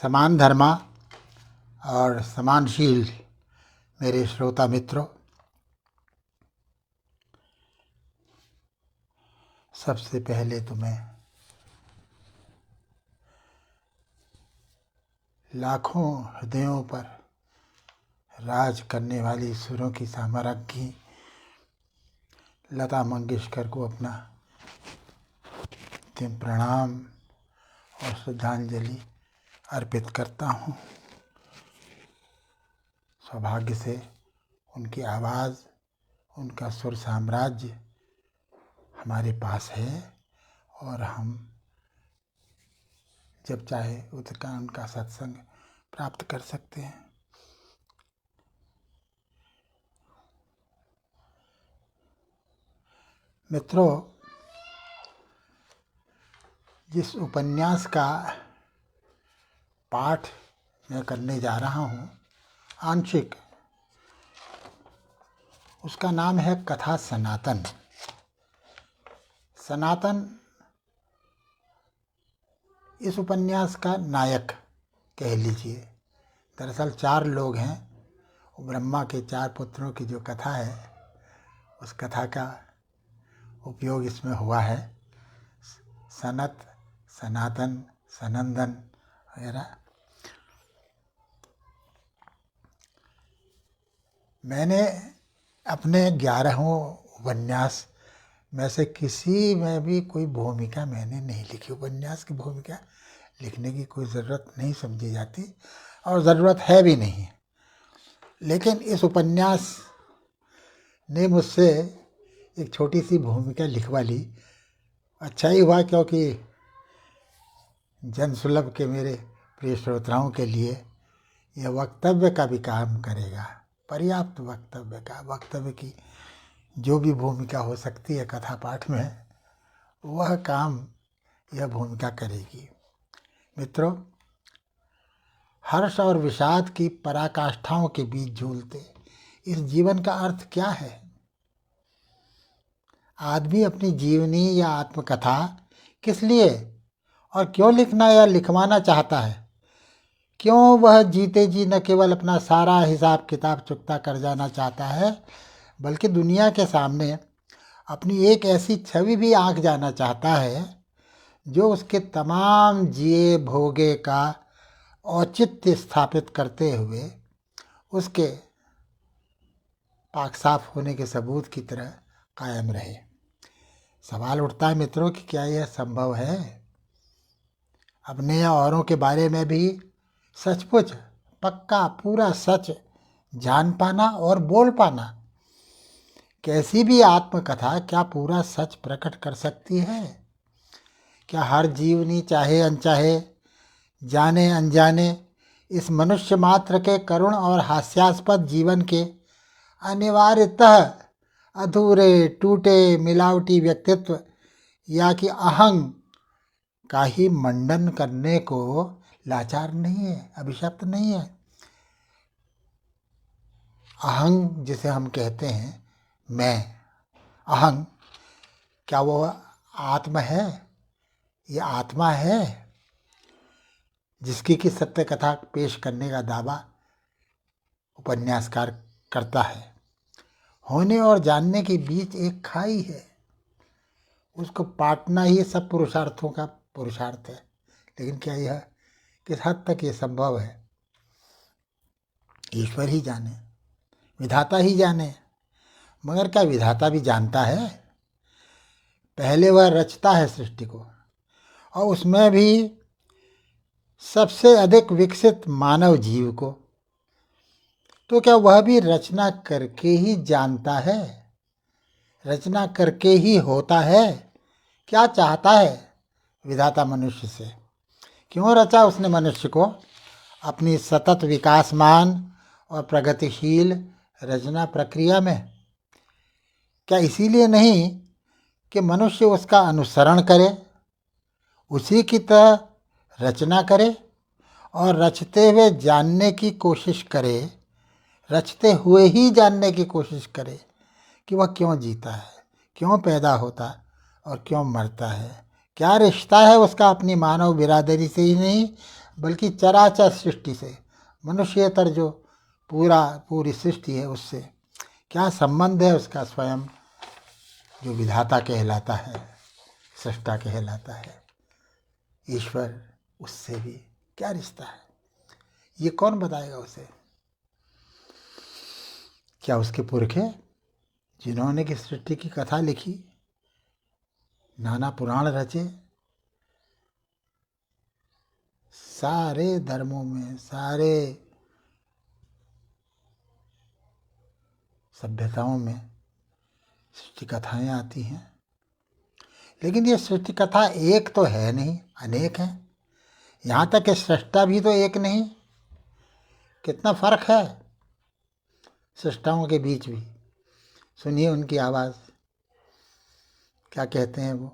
समान धर्मा और समानशील मेरे श्रोता मित्रों, सबसे पहले तो मैं लाखों हृदयों पर राज करने वाली सुरों की साम्राज्ञी लता मंगेशकर को अपना अंतिम प्रणाम और श्रद्धांजलि अर्पित करता हूँ। सौभाग्य से उनकी आवाज़, उनका सुर साम्राज्य हमारे पास है और हम जब चाहे उनका सत्संग प्राप्त कर सकते हैं। मित्रों, जिस उपन्यास का पाठ मैं करने जा रहा हूँ आंशिक, उसका नाम है कथा सनातन। सनातन इस उपन्यास का नायक कह लीजिए। दरअसल 4 लोग हैं। ब्रह्मा के 4 पुत्रों की जो कथा है, उस कथा का उपयोग इसमें हुआ है। सनत, सनातन, सनंदन वगैरह। मैंने अपने 11वें उपन्यास में से किसी में भी कोई भूमिका मैंने नहीं लिखी। उपन्यास की भूमिका लिखने की कोई ज़रूरत नहीं समझी जाती और ज़रूरत है भी नहीं। लेकिन इस उपन्यास ने मुझसे एक छोटी सी भूमिका लिखवा ली। अच्छा ही हुआ, क्योंकि जनसुलभ के मेरे प्रिय श्रोताओं के लिए यह वक्तव्य का भी काम करेगा। पर्याप्त वक्तव्य की जो भी भूमिका हो सकती है कथा पाठ में, वह काम यह भूमिका करेगी। मित्रों, हर्ष और विषाद की पराकाष्ठाओं के बीच झूलते इस जीवन का अर्थ क्या है? आदमी अपनी जीवनी या आत्मकथा किस लिए और क्यों लिखना या लिखवाना चाहता है? क्यों वह जीते जी न केवल अपना सारा हिसाब किताब चुकता कर जाना चाहता है, बल्कि दुनिया के सामने अपनी एक ऐसी छवि भी आंक जाना चाहता है जो उसके तमाम जिए भोगे का औचित्य स्थापित करते हुए उसके पाक साफ होने के सबूत की तरह कायम रहे। सवाल उठता है मित्रों कि क्या यह संभव है? अपने या औरों के बारे में भी सचमुच पक्का पूरा सच जान पाना और बोल पाना। कैसी भी आत्मकथा क्या पूरा सच प्रकट कर सकती है? क्या हर जीवनी चाहे अनचाहे, जाने अनजाने इस मनुष्य मात्र के करुण और हास्यास्पद जीवन के अनिवार्यतः अधूरे, टूटे, मिलावटी व्यक्तित्व या कि अहंग का ही मंडन करने को लाचार नहीं है, अभिशप्त नहीं है? अहंग जिसे हम कहते हैं, मैं, अहंग, क्या वो आत्मा है? ये आत्मा है जिसकी कि सत्य कथा पेश करने का दावा उपन्यासकार करता है। होने और जानने के बीच एक खाई है, उसको पाटना ही सब पुरुषार्थों का पुरुषार्थ है। लेकिन क्या यह किस हद तक ये संभव है? ईश्वर ही जाने, विधाता ही जाने। मगर क्या विधाता भी जानता है? पहले वह रचता है सृष्टि को, और उसमें भी सबसे अधिक विकसित मानव जीव को। तो क्या वह भी रचना करके ही जानता है? रचना करके ही होता है? क्या चाहता है विधाता मनुष्य से? क्यों रचा उसने मनुष्य को अपनी सतत विकासमान और प्रगतिशील रचना प्रक्रिया में? क्या इसीलिए नहीं कि मनुष्य उसका अनुसरण करे, उसी की तरह रचना करे और रचते हुए जानने की कोशिश करे, रचते हुए ही जानने की कोशिश करे कि वह क्यों जीता है, क्यों पैदा होता और क्यों मरता है? क्या रिश्ता है उसका अपनी मानव बिरादरी से ही नहीं बल्कि चराचर सृष्टि से, मनुष्यतर जो पूरी सृष्टि है उससे क्या संबंध है उसका? स्वयं जो विधाता कहलाता है, सृष्टा कहलाता है, ईश्वर, उससे भी क्या रिश्ता है? ये कौन बताएगा उसे? क्या उसके पुरखे जिन्होंने की सृष्टि की कथा लिखी, नाना पुराण रचे, सारे धर्मों में, सारे सभ्यताओं में सृष्टि कथाएं आती हैं, लेकिन ये सृष्टि कथा एक तो है नहीं, अनेक हैं। यहाँ तक कि सृष्टा भी तो एक नहीं, कितना फर्क है सृष्टाओं के बीच भी। सुनिए उनकी आवाज़, क्या कहते हैं वो।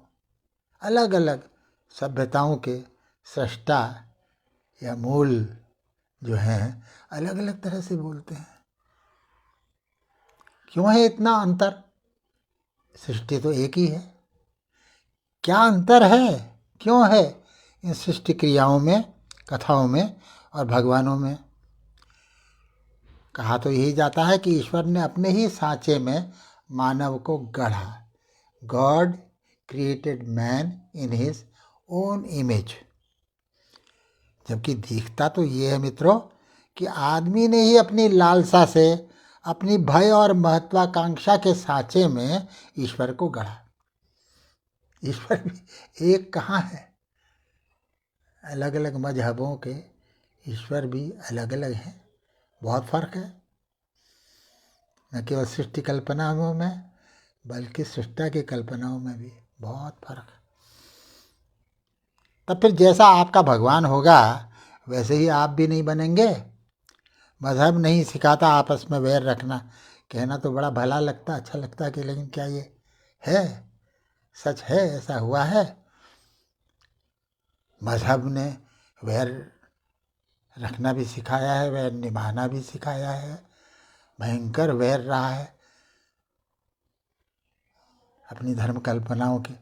अलग अलग सभ्यताओं के सृष्टा या मूल जो हैं अलग अलग तरह से बोलते हैं। क्यों है इतना अंतर? सृष्टि तो एक ही है, क्या अंतर है, क्यों है इन सृष्टि क्रियाओं में, कथाओं में और भगवानों में? कहा तो यही जाता है कि ईश्वर ने अपने ही सांचे में मानव को गढ़ा। God created man in his own image. जबकि दिखता तो ये है मित्रों कि आदमी ने ही अपनी लालसा से, अपनी भय और महत्वाकांक्षा के सांचे में ईश्वर को गढ़ा। ईश्वर भी एक कहाँ है? अलग अलग मजहबों के ईश्वर भी अलग अलग हैं, बहुत फर्क है। न केवल सृष्टि कल्पनाओं में बल्कि सृष्टा की कल्पनाओं में भी बहुत फर्क है। तब फिर जैसा आपका भगवान होगा वैसे ही आप भी नहीं बनेंगे। मजहब नहीं सिखाता आपस में वैर रखना। कहना तो बड़ा भला लगता, अच्छा लगता है कि लेकिन क्या ये है, सच है, ऐसा हुआ है? मजहब ने वैर रखना भी सिखाया है, वैर निभाना भी सिखाया है। भयंकर वैर रहा है अपनी धर्म कल्पनाओं के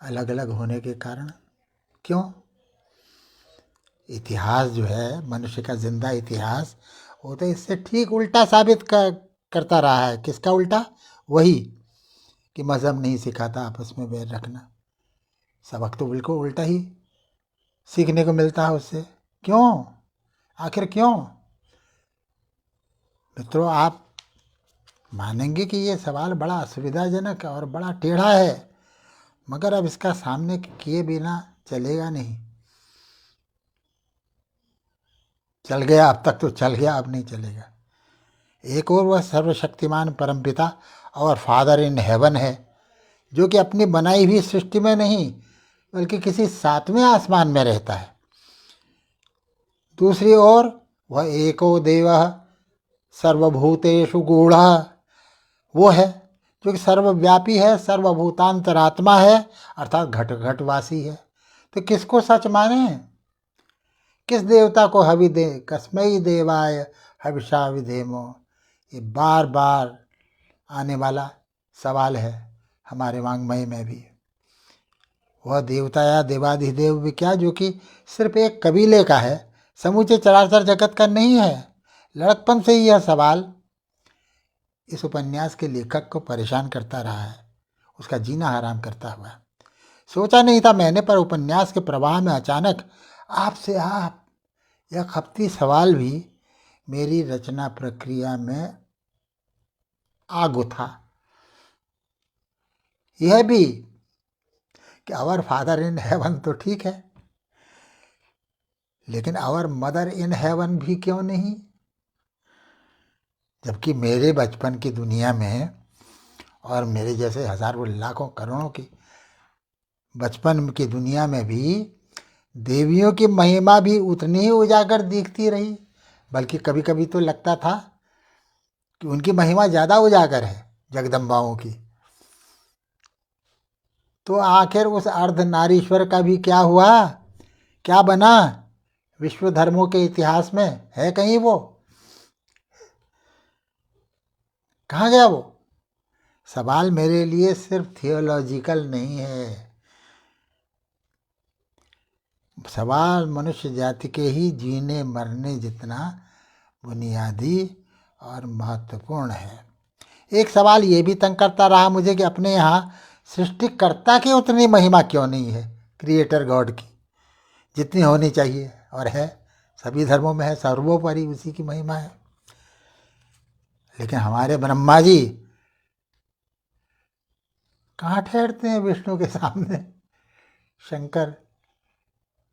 अलग अलग होने के कारण। क्यों? इतिहास जो है, मनुष्य का जिंदा इतिहास, वो तो इससे ठीक उल्टा साबित करता रहा है। किसका उल्टा? वही कि मजहब नहीं सिखाता आपस में वैर रखना। सबक तो बिल्कुल उल्टा ही सीखने को मिलता है उससे। क्यों? आखिर क्यों? मित्रों, आप मानेंगे कि ये सवाल बड़ा असुविधाजनक और बड़ा टेढ़ा है, मगर अब इसका सामने किए बिना चलेगा नहीं। चल गया अब तक तो चल गया, अब नहीं चलेगा। एक और वह सर्वशक्तिमान परमपिता और फादर इन हेवन है, जो कि अपनी बनाई हुई सृष्टि में नहीं बल्कि किसी सातवें आसमान में रहता है। दूसरी ओर वह एको देव सर्वभूतेषु गूढ़ः, वो है जो कि सर्वव्यापी है, सर्वभूतांतरात्मा है, अर्थात घट घटवासी है। तो किसको सच माने? किस देवता को हवि दे? कस्मै देवाय हविषा विधेमो। ये बार बार आने वाला सवाल है हमारे वांग्मय में भी। वह देवता या देवाधिदेव भी क्या, जो कि सिर्फ एक कबीले का है, समूचे चराचर जगत का नहीं है। लड़कपन से ही यह सवाल इस उपन्यास के लेखक को परेशान करता रहा है, उसका जीना हराम करता हुआ। सोचा नहीं था मैंने, पर उपन्यास के प्रवाह में अचानक आपसे आप यह खपती सवाल भी मेरी रचना प्रक्रिया में आ गुथा। यह भी कि आवर फादर इन हेवन तो ठीक है, लेकिन आवर मदर इन हेवन भी क्यों नहीं? जबकि मेरे बचपन की दुनिया में और मेरे जैसे हजारों लाखों करोड़ों की बचपन की दुनिया में भी देवियों की महिमा भी उतनी ही उजागर दिखती रही, बल्कि कभी कभी तो लगता था कि उनकी महिमा ज़्यादा उजागर है जगदम्बाओं की। तो आखिर उस अर्धनारीश्वर का भी क्या हुआ, क्या बना विश्व धर्मों के इतिहास में? है कहीं वो? कहाँ गया वो? सवाल मेरे लिए सिर्फ थियोलॉजिकल नहीं है, सवाल मनुष्य जाति के ही जीने मरने जितना बुनियादी और महत्वपूर्ण है। एक सवाल ये भी तंग करता रहा मुझे कि अपने यहाँ सृष्टिकर्ता की उतनी महिमा क्यों नहीं है, क्रिएटर गॉड की जितनी होनी चाहिए और है। सभी धर्मों में है, सर्वोपरि उसी की महिमा है। लेकिन हमारे ब्रह्मा जी कहाँ ठहरते हैं विष्णु के सामने, शंकर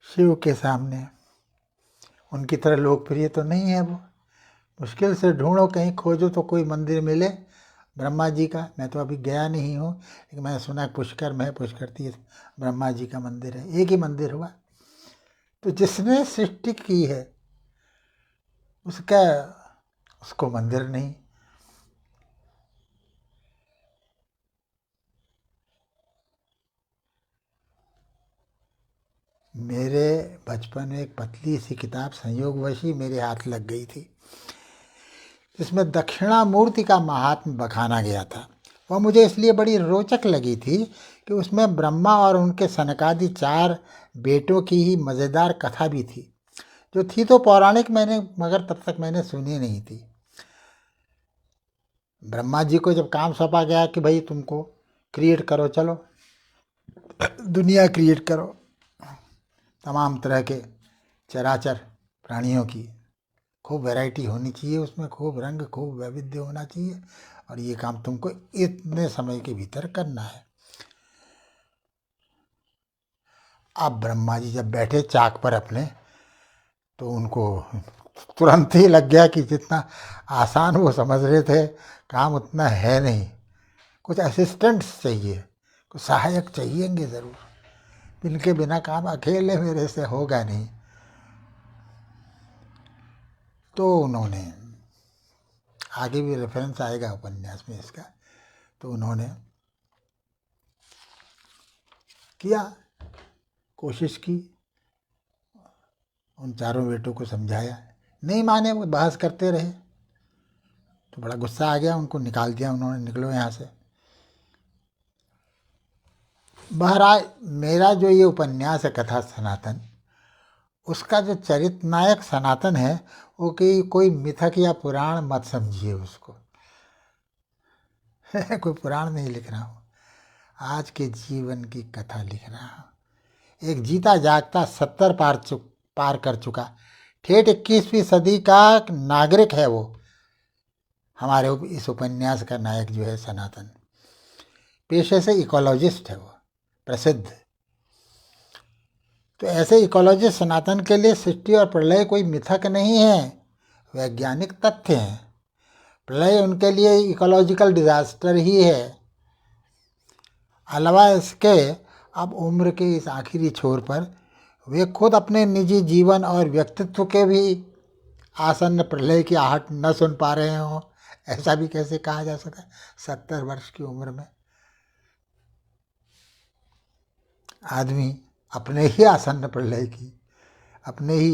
शिव के सामने। उनकी तरह लोकप्रिय तो नहीं है वो। मुश्किल से ढूंढो, कहीं खोजो तो कोई मंदिर मिले ब्रह्मा जी का। मैं तो अभी गया नहीं हूँ, लेकिन मैंने सुना पुष्कर में, पुष्कर तीर्थ ब्रह्मा जी का मंदिर है, एक ही मंदिर हुआ। तो जिसने सृष्टि की है उसको मंदिर नहीं। मेरे बचपन में एक पतली सी किताब संयोगवश ही मेरे हाथ लग गई थी, जिसमें दक्षिणामूर्ति का महात्म्य बखाना गया था। वह मुझे इसलिए बड़ी रोचक लगी थी कि उसमें ब्रह्मा और उनके सनकादि 4 बेटों की ही मज़ेदार कथा भी थी, जो थी तो पौराणिक मैंने, मगर तब तक मैंने सुनी नहीं थी। ब्रह्मा जी को जब काम सौंपा गया कि भाई तुमको क्रिएट करो, चलो दुनिया क्रिएट करो, तमाम तरह के चराचर प्राणियों की खूब वैरायटी होनी चाहिए, उसमें खूब रंग, खूब वैविध्य होना चाहिए, और ये काम तुमको इतने समय के भीतर करना है। अब ब्रह्मा जी जब बैठे चाक पर अपने, तो उनको तुरंत ही लग गया कि जितना आसान वो समझ रहे थे काम उतना है नहीं, कुछ असिस्टेंट्स चाहिए, कुछ सहायक चाहिएंगे ज़रूर। इनके बिना काम अकेले मेरे से होगा नहीं। तो उन्होंने, आगे भी रेफरेंस आएगा उपन्यास में इसका, तो उन्होंने किया, कोशिश की, उन 4 बेटों को समझाया, नहीं माने, वो बहस करते रहे। तो बड़ा गुस्सा आ गया, उनको निकाल दिया उन्होंने, निकलो यहाँ से। बहरहाल मेरा जो ये उपन्यास है कथा सनातन, उसका जो चरित्र नायक सनातन है, वो कि कोई मिथक या पुराण मत समझिए उसको। कोई पुराण नहीं लिख रहा हूँ, आज के जीवन की कथा लिख रहा हूँ। एक जीता जागता 70 पार कर चुका ठेठ 21वीं सदी का नागरिक है वो, हमारे इस उपन्यास का नायक जो है सनातन। पेशे से इकोलॉजिस्ट है वो, प्रसिद्ध। तो ऐसे इकोलॉजिस्ट सनातन के लिए सृष्टि और प्रलय कोई मिथक नहीं है, वैज्ञानिक तथ्य हैं। प्रलय उनके लिए इकोलॉजिकल डिजास्टर ही है। अलावा इसके अब उम्र के इस आखिरी छोर पर वे खुद अपने निजी जीवन और व्यक्तित्व के भी आसन्न प्रलय की आहट न सुन पा रहे हों, ऐसा भी कैसे कहा जा सका 70 वर्ष की उम्र में आदमी अपने ही आसन्न प्रलय की, अपने ही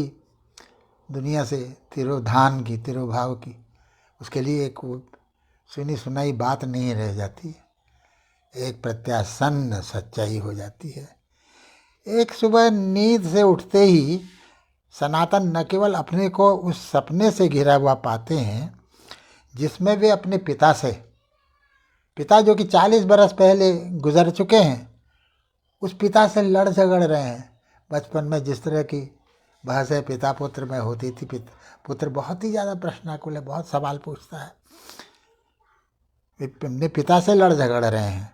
दुनिया से तिरोधान की, तिरोभाव की, उसके लिए एक सुनी सुनाई बात नहीं रह जाती, एक प्रत्यासन्न सच्चाई हो जाती है। एक सुबह नींद से उठते ही सनातन न केवल अपने को उस सपने से घिरा हुआ पाते हैं जिसमें वे अपने पिता जो कि 40 बरस पहले गुजर चुके हैं, उस पिता से लड़ झगड़ रहे हैं। बचपन में जिस तरह की बहसें पिता पुत्र में होती थी, पुत्र बहुत ही ज़्यादा प्रश्नाकुल है, बहुत सवाल पूछता है, वे अपने पिता से लड़ झगड़ रहे हैं।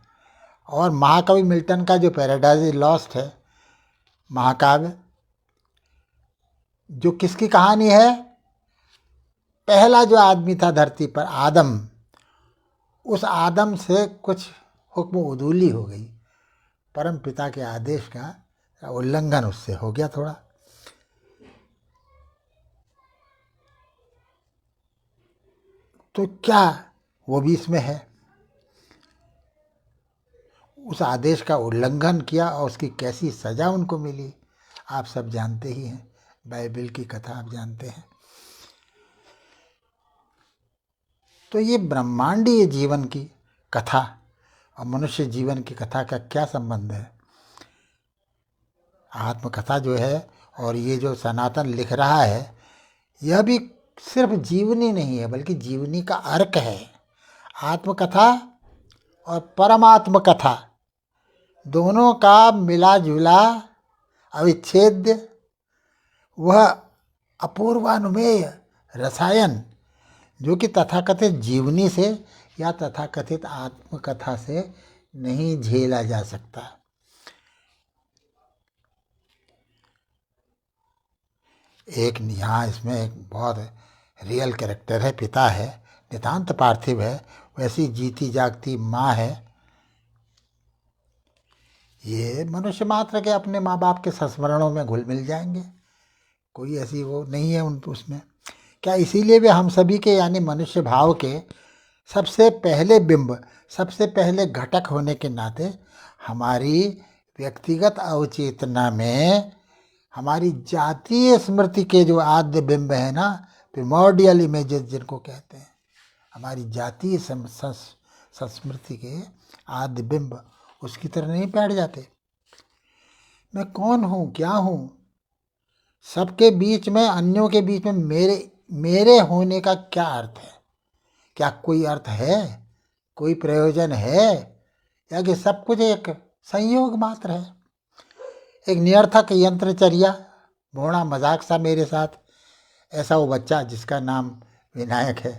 और महाकवि मिल्टन का जो पैराडाइज लॉस्ट है महाकाव्य, जो किसकी कहानी है, पहला जो आदमी था धरती पर आदम, उस आदम से कुछ हुक्म उदूली हो गई, परम पिता के आदेश का उल्लंघन उससे हो गया थोड़ा। तो क्या वो भी इसमें है, उस आदेश का उल्लंघन किया और उसकी कैसी सज़ा उनको मिली आप सब जानते ही हैं, बाइबल की कथा आप जानते हैं। तो ये ब्रह्मांडीय जीवन की कथा और मनुष्य जीवन की कथा का क्या संबंध है, आत्मकथा जो है और ये जो सनातन लिख रहा है, यह भी सिर्फ जीवनी नहीं है बल्कि जीवनी का अर्क है। आत्मकथा और परमात्म कथा दोनों का मिला जुला अविच्छेद्य वह अपूर्वानुमेय रसायन जो कि तथाकथित जीवनी से या तथाकथित आत्मकथा से नहीं झेला जा सकता। एक यहाँ इसमें एक बहुत रियल कैरेक्टर है, पिता है, नितांत पार्थिव है, वैसी जीती जागती माँ है। ये मनुष्य मात्र के अपने माँ बाप के संस्मरणों में घुल मिल जाएंगे, कोई ऐसी वो नहीं है उसमें। क्या इसीलिए वे हम सभी के यानी मनुष्य भाव के सबसे पहले बिंब, सबसे पहले घटक होने के नाते हमारी व्यक्तिगत अवचेतना में हमारी जातीय स्मृति के जो आद्य बिंब है ना, प्रिमोर्डियल इमेजेस जिनको कहते हैं, हमारी जातीय संस्मृति के आद्य बिंब उसकी तरह नहीं बैठ जाते। मैं कौन हूँ, क्या हूँ, सबके बीच में, अन्यों के बीच में मेरे होने का क्या अर्थ है? क्या कोई अर्थ है, कोई प्रयोजन है, या कि सब कुछ एक संयोग मात्र है, एक निरर्थक यंत्रचर्या, भोड़ा मजाक सा मेरे साथ? ऐसा वो बच्चा जिसका नाम विनायक है,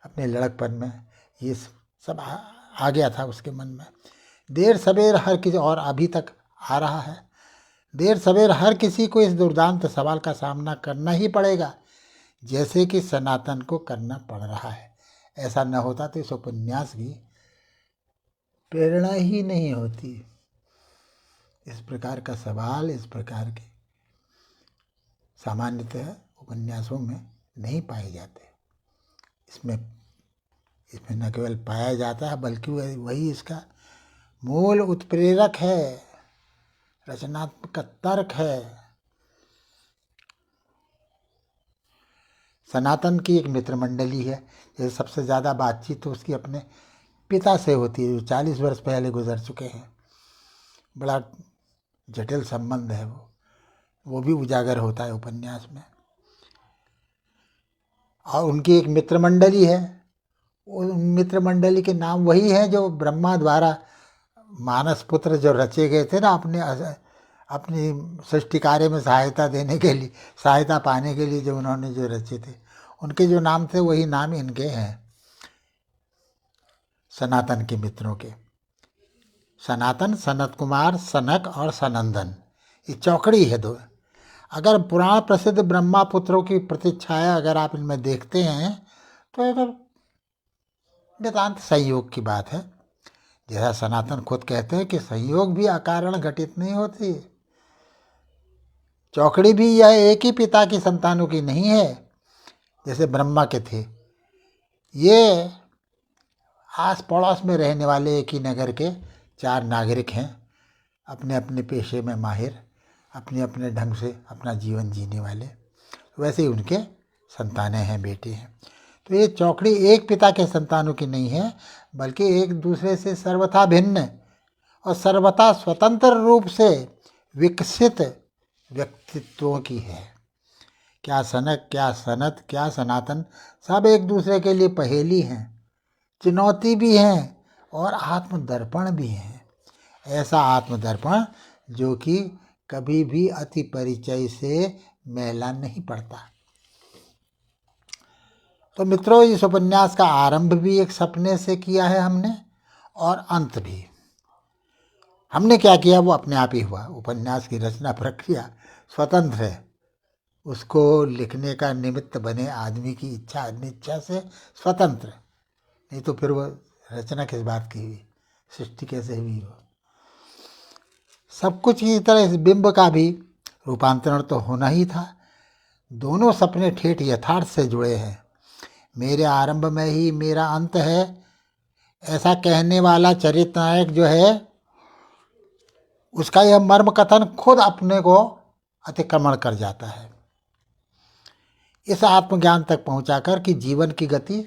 अपने लड़कपन में ये सब आ गया था उसके मन में। देर सवेर हर किसी, और अभी तक आ रहा है, देर सवेर हर किसी को इस दुर्दांत सवाल का सामना करना ही पड़ेगा, जैसे कि सनातन को करना पड़ रहा है। ऐसा न होता तो इस उपन्यास की प्रेरणा ही नहीं होती। इस प्रकार का सवाल, इस प्रकार के सामान्यतः उपन्यासों में नहीं पाए जाते। इसमें न केवल पाया जाता है बल्कि वही इसका मूल उत्प्रेरक है, रचनात्मक तर्क है। सनातन की एक मित्र मंडली है, जैसे सबसे ज़्यादा बातचीत तो उसकी अपने पिता से होती है, जो 40 वर्ष पहले गुजर चुके हैं। बड़ा जटिल संबंध है वो भी उजागर होता है उपन्यास में। और उनकी एक मित्र मंडली है, उन मित्र मंडली के नाम वही हैं जो ब्रह्मा द्वारा मानस पुत्र जो रचे गए थे ना, अपनी सृष्टि कार्य में सहायता देने के लिए, सहायता पाने के लिए जो उन्होंने जो रचे थे, उनके जो नाम थे वही नाम इनके हैं, सनातन के मित्रों के। सनातन, सनत कुमार, सनक और सनंदन, ये चौकड़ी है दो। अगर पुराण प्रसिद्ध ब्रह्मा पुत्रों की प्रतिच्छाया अगर आप इनमें देखते हैं तो ये तो नितांत संयोग की बात है। जैसा सनातन खुद कहते हैं कि संयोग भी अकारण घटित नहीं होती, चौकड़ी भी यह एक ही पिता की संतानों की नहीं है जैसे ब्रह्मा के थे। ये आस पड़ोस में रहने वाले एक ही नगर के 4 नागरिक हैं, अपने अपने पेशे में माहिर, अपने अपने ढंग से अपना जीवन जीने वाले, वैसे ही उनके संतानें हैं, बेटे हैं। तो ये चौकड़ी एक पिता के संतानों की नहीं है बल्कि एक दूसरे से सर्वथा भिन्न और सर्वथा स्वतंत्र रूप से विकसित व्यक्तित्वों की है। क्या सनक, क्या सनत, क्या सनातन, सब एक दूसरे के लिए पहेली हैं, चुनौती भी हैं और आत्मदर्पण भी हैं। ऐसा आत्मदर्पण जो कि कभी भी अति परिचय से मैला नहीं पड़ता। तो मित्रों, इस उपन्यास का आरंभ भी एक सपने से किया है हमने, और अंत भी हमने क्या किया वो अपने आप ही हुआ। उपन्यास की रचना प्रक्रिया स्वतंत्र है, उसको लिखने का निमित्त बने आदमी की इच्छा अनिच्छा से स्वतंत्र, नहीं तो फिर वो रचना किस बात की हुई, सृष्टि कैसे हुई हो। सब कुछ की तरह इस बिंब का भी रूपांतरण तो होना ही था। दोनों सपने ठेठ यथार्थ से जुड़े हैं। मेरे आरंभ में ही मेरा अंत है, ऐसा कहने वाला चरित्र नायक जो है उसका यह मर्म कथन खुद अपने को अतिक्रमण कर जाता है, इस आत्मज्ञान तक पहुंचाकर कि जीवन की गति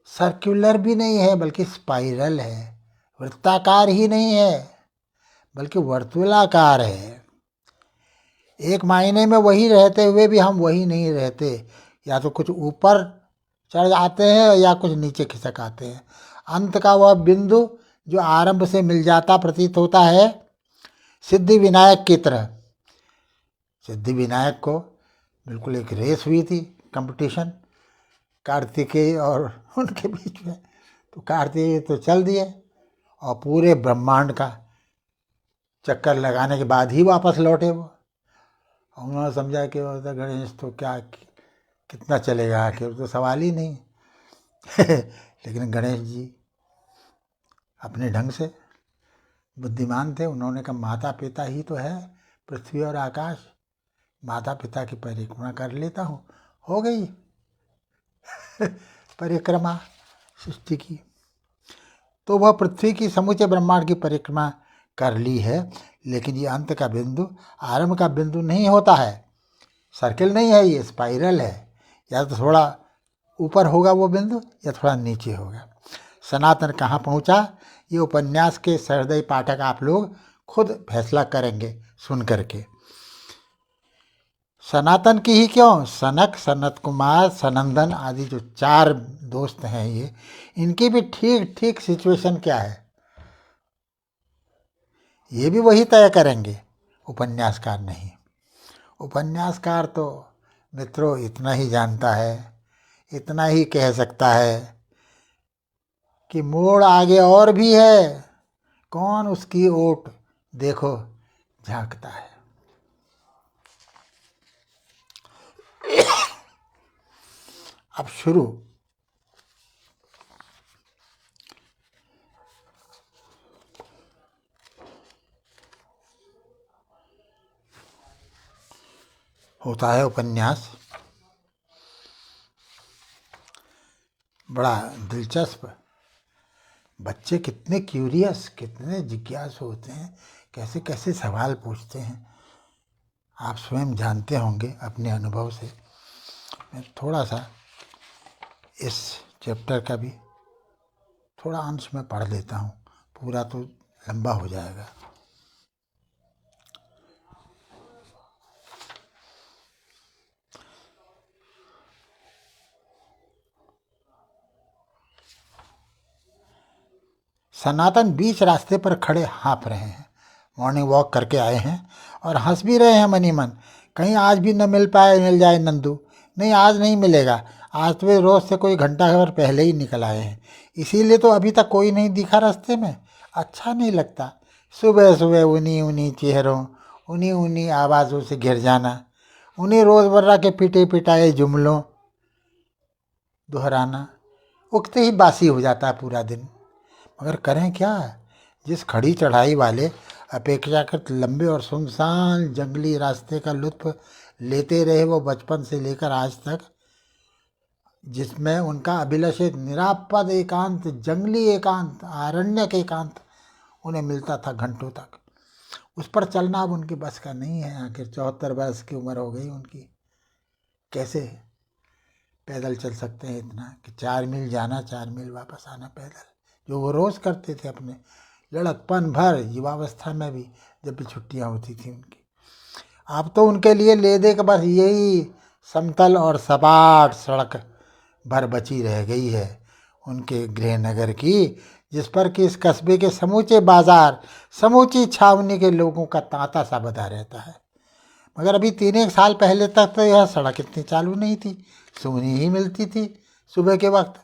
सर्कुलर भी नहीं है बल्कि स्पाइरल है, वृत्ताकार ही नहीं है बल्कि वर्तुलाकार है। एक मायने में वही रहते हुए भी हम वही नहीं रहते, या तो कुछ ऊपर चढ़ जाते हैं या कुछ नीचे खिसक आते हैं। अंत का वह बिंदु जो आरंभ से मिल जाता प्रतीत होता है, सिद्धि विनायक की तरह। सिद्धि विनायक को बिल्कुल एक रेस हुई थी, कंपटीशन, कार्तिकेय और उनके बीच में। तो कार्तिकेय तो चल दिए और पूरे ब्रह्मांड का चक्कर लगाने के बाद ही वापस लौटे वो। उन्होंने समझा कि वो तो गणेश तो क्या कितना चलेगा, आखिर तो सवाल ही नहीं। लेकिन गणेश जी अपने ढंग से बुद्धिमान थे। उन्होंने कहा माता पिता ही तो है पृथ्वी और आकाश, माता पिता की परिक्रमा कर लेता हूँ। हो गई परिक्रमा सृष्टि की। तो वह पृथ्वी की समूचे ब्रह्मांड की परिक्रमा कर ली है, लेकिन ये अंत का बिंदु आरंभ का बिंदु नहीं होता है। सर्किल नहीं है, ये स्पाइरल है। या तो थोड़ा ऊपर होगा वो बिंदु या थोड़ा नीचे होगा। सनातन कहाँ पहुँचा, ये उपन्यास के सहृदय पाठक आप लोग खुद फैसला करेंगे सुन करके। सनातन की ही क्यों, सनक, सनत कुमार, सनंदन आदि जो 4 दोस्त हैं ये, इनकी भी ठीक ठीक सिचुएशन क्या है ये भी वही तय करेंगे, उपन्यासकार नहीं। उपन्यासकार तो मित्रों इतना ही जानता है, इतना ही कह सकता है कि मोड़ आगे और भी है, कौन उसकी ओट देखो झांकता है। अब शुरू होता है उपन्यास। बड़ा दिलचस्प। बच्चे कितने क्यूरियस, कितने जिज्ञासु होते हैं, कैसे कैसे सवाल पूछते हैं, आप स्वयं जानते होंगे अपने अनुभव से। मैं थोड़ा सा इस चैप्टर का भी थोड़ा अंश में पढ़ लेता हूँ, पूरा तो लंबा हो जाएगा। सनातन बीच रास्ते पर खड़े हाँफ रहे हैं। मॉर्निंग वॉक करके आए हैं और हंस भी रहे हैं मनी मन। कहीं आज भी न मिल जाए नंदू। नहीं, आज नहीं मिलेगा। आज तो वे रोज से कोई घंटा भर पहले ही निकल आए हैं, इसीलिए तो अभी तक कोई नहीं दिखा रास्ते में। अच्छा नहीं लगता सुबह सुबह उन्हीं उन्हीं चेहरों, उन्हीं उन्हीं आवाज़ों से घिर जाना, उन्हीं रोज़मर्रा के पिटे पिटाए जुमलों दोहराना। उगते ही बासी हो जाता है पूरा दिन। मगर करें क्या, जिस खड़ी चढ़ाई वाले अपेक्षाकृत लंबे और सुनसान जंगली रास्ते का लुत्फ लेते रहे वो बचपन से लेकर आज तक, जिसमें उनका अभिलषित निरापद एकांत, जंगली एकांत, आरण्यक एकांत उन्हें मिलता था घंटों तक, उस पर चलना अब उनके बस का नहीं है। आखिर 74 वर्ष की उम्र हो गई उनकी, कैसे पैदल चल सकते हैं इतना कि 4 मील जाना 4 मील वापस आना पैदल, जो वो रोज़ करते थे अपने लड़कपन भर, युवावस्था में भी जब भी छुट्टियाँ होती थी उनकी। अब तो उनके लिए ले दे के बस यही समतल और सपाट सड़क भर बची रह गई है उनके गृहनगर की, जिस पर कि इस कस्बे के समूचे बाजार, समूची छावनी के लोगों का तांता सा बधा रहता है। मगर अभी 3 साल पहले तक तो यह सड़क इतनी चालू नहीं थी, सूनी ही मिलती थी सुबह के वक्त,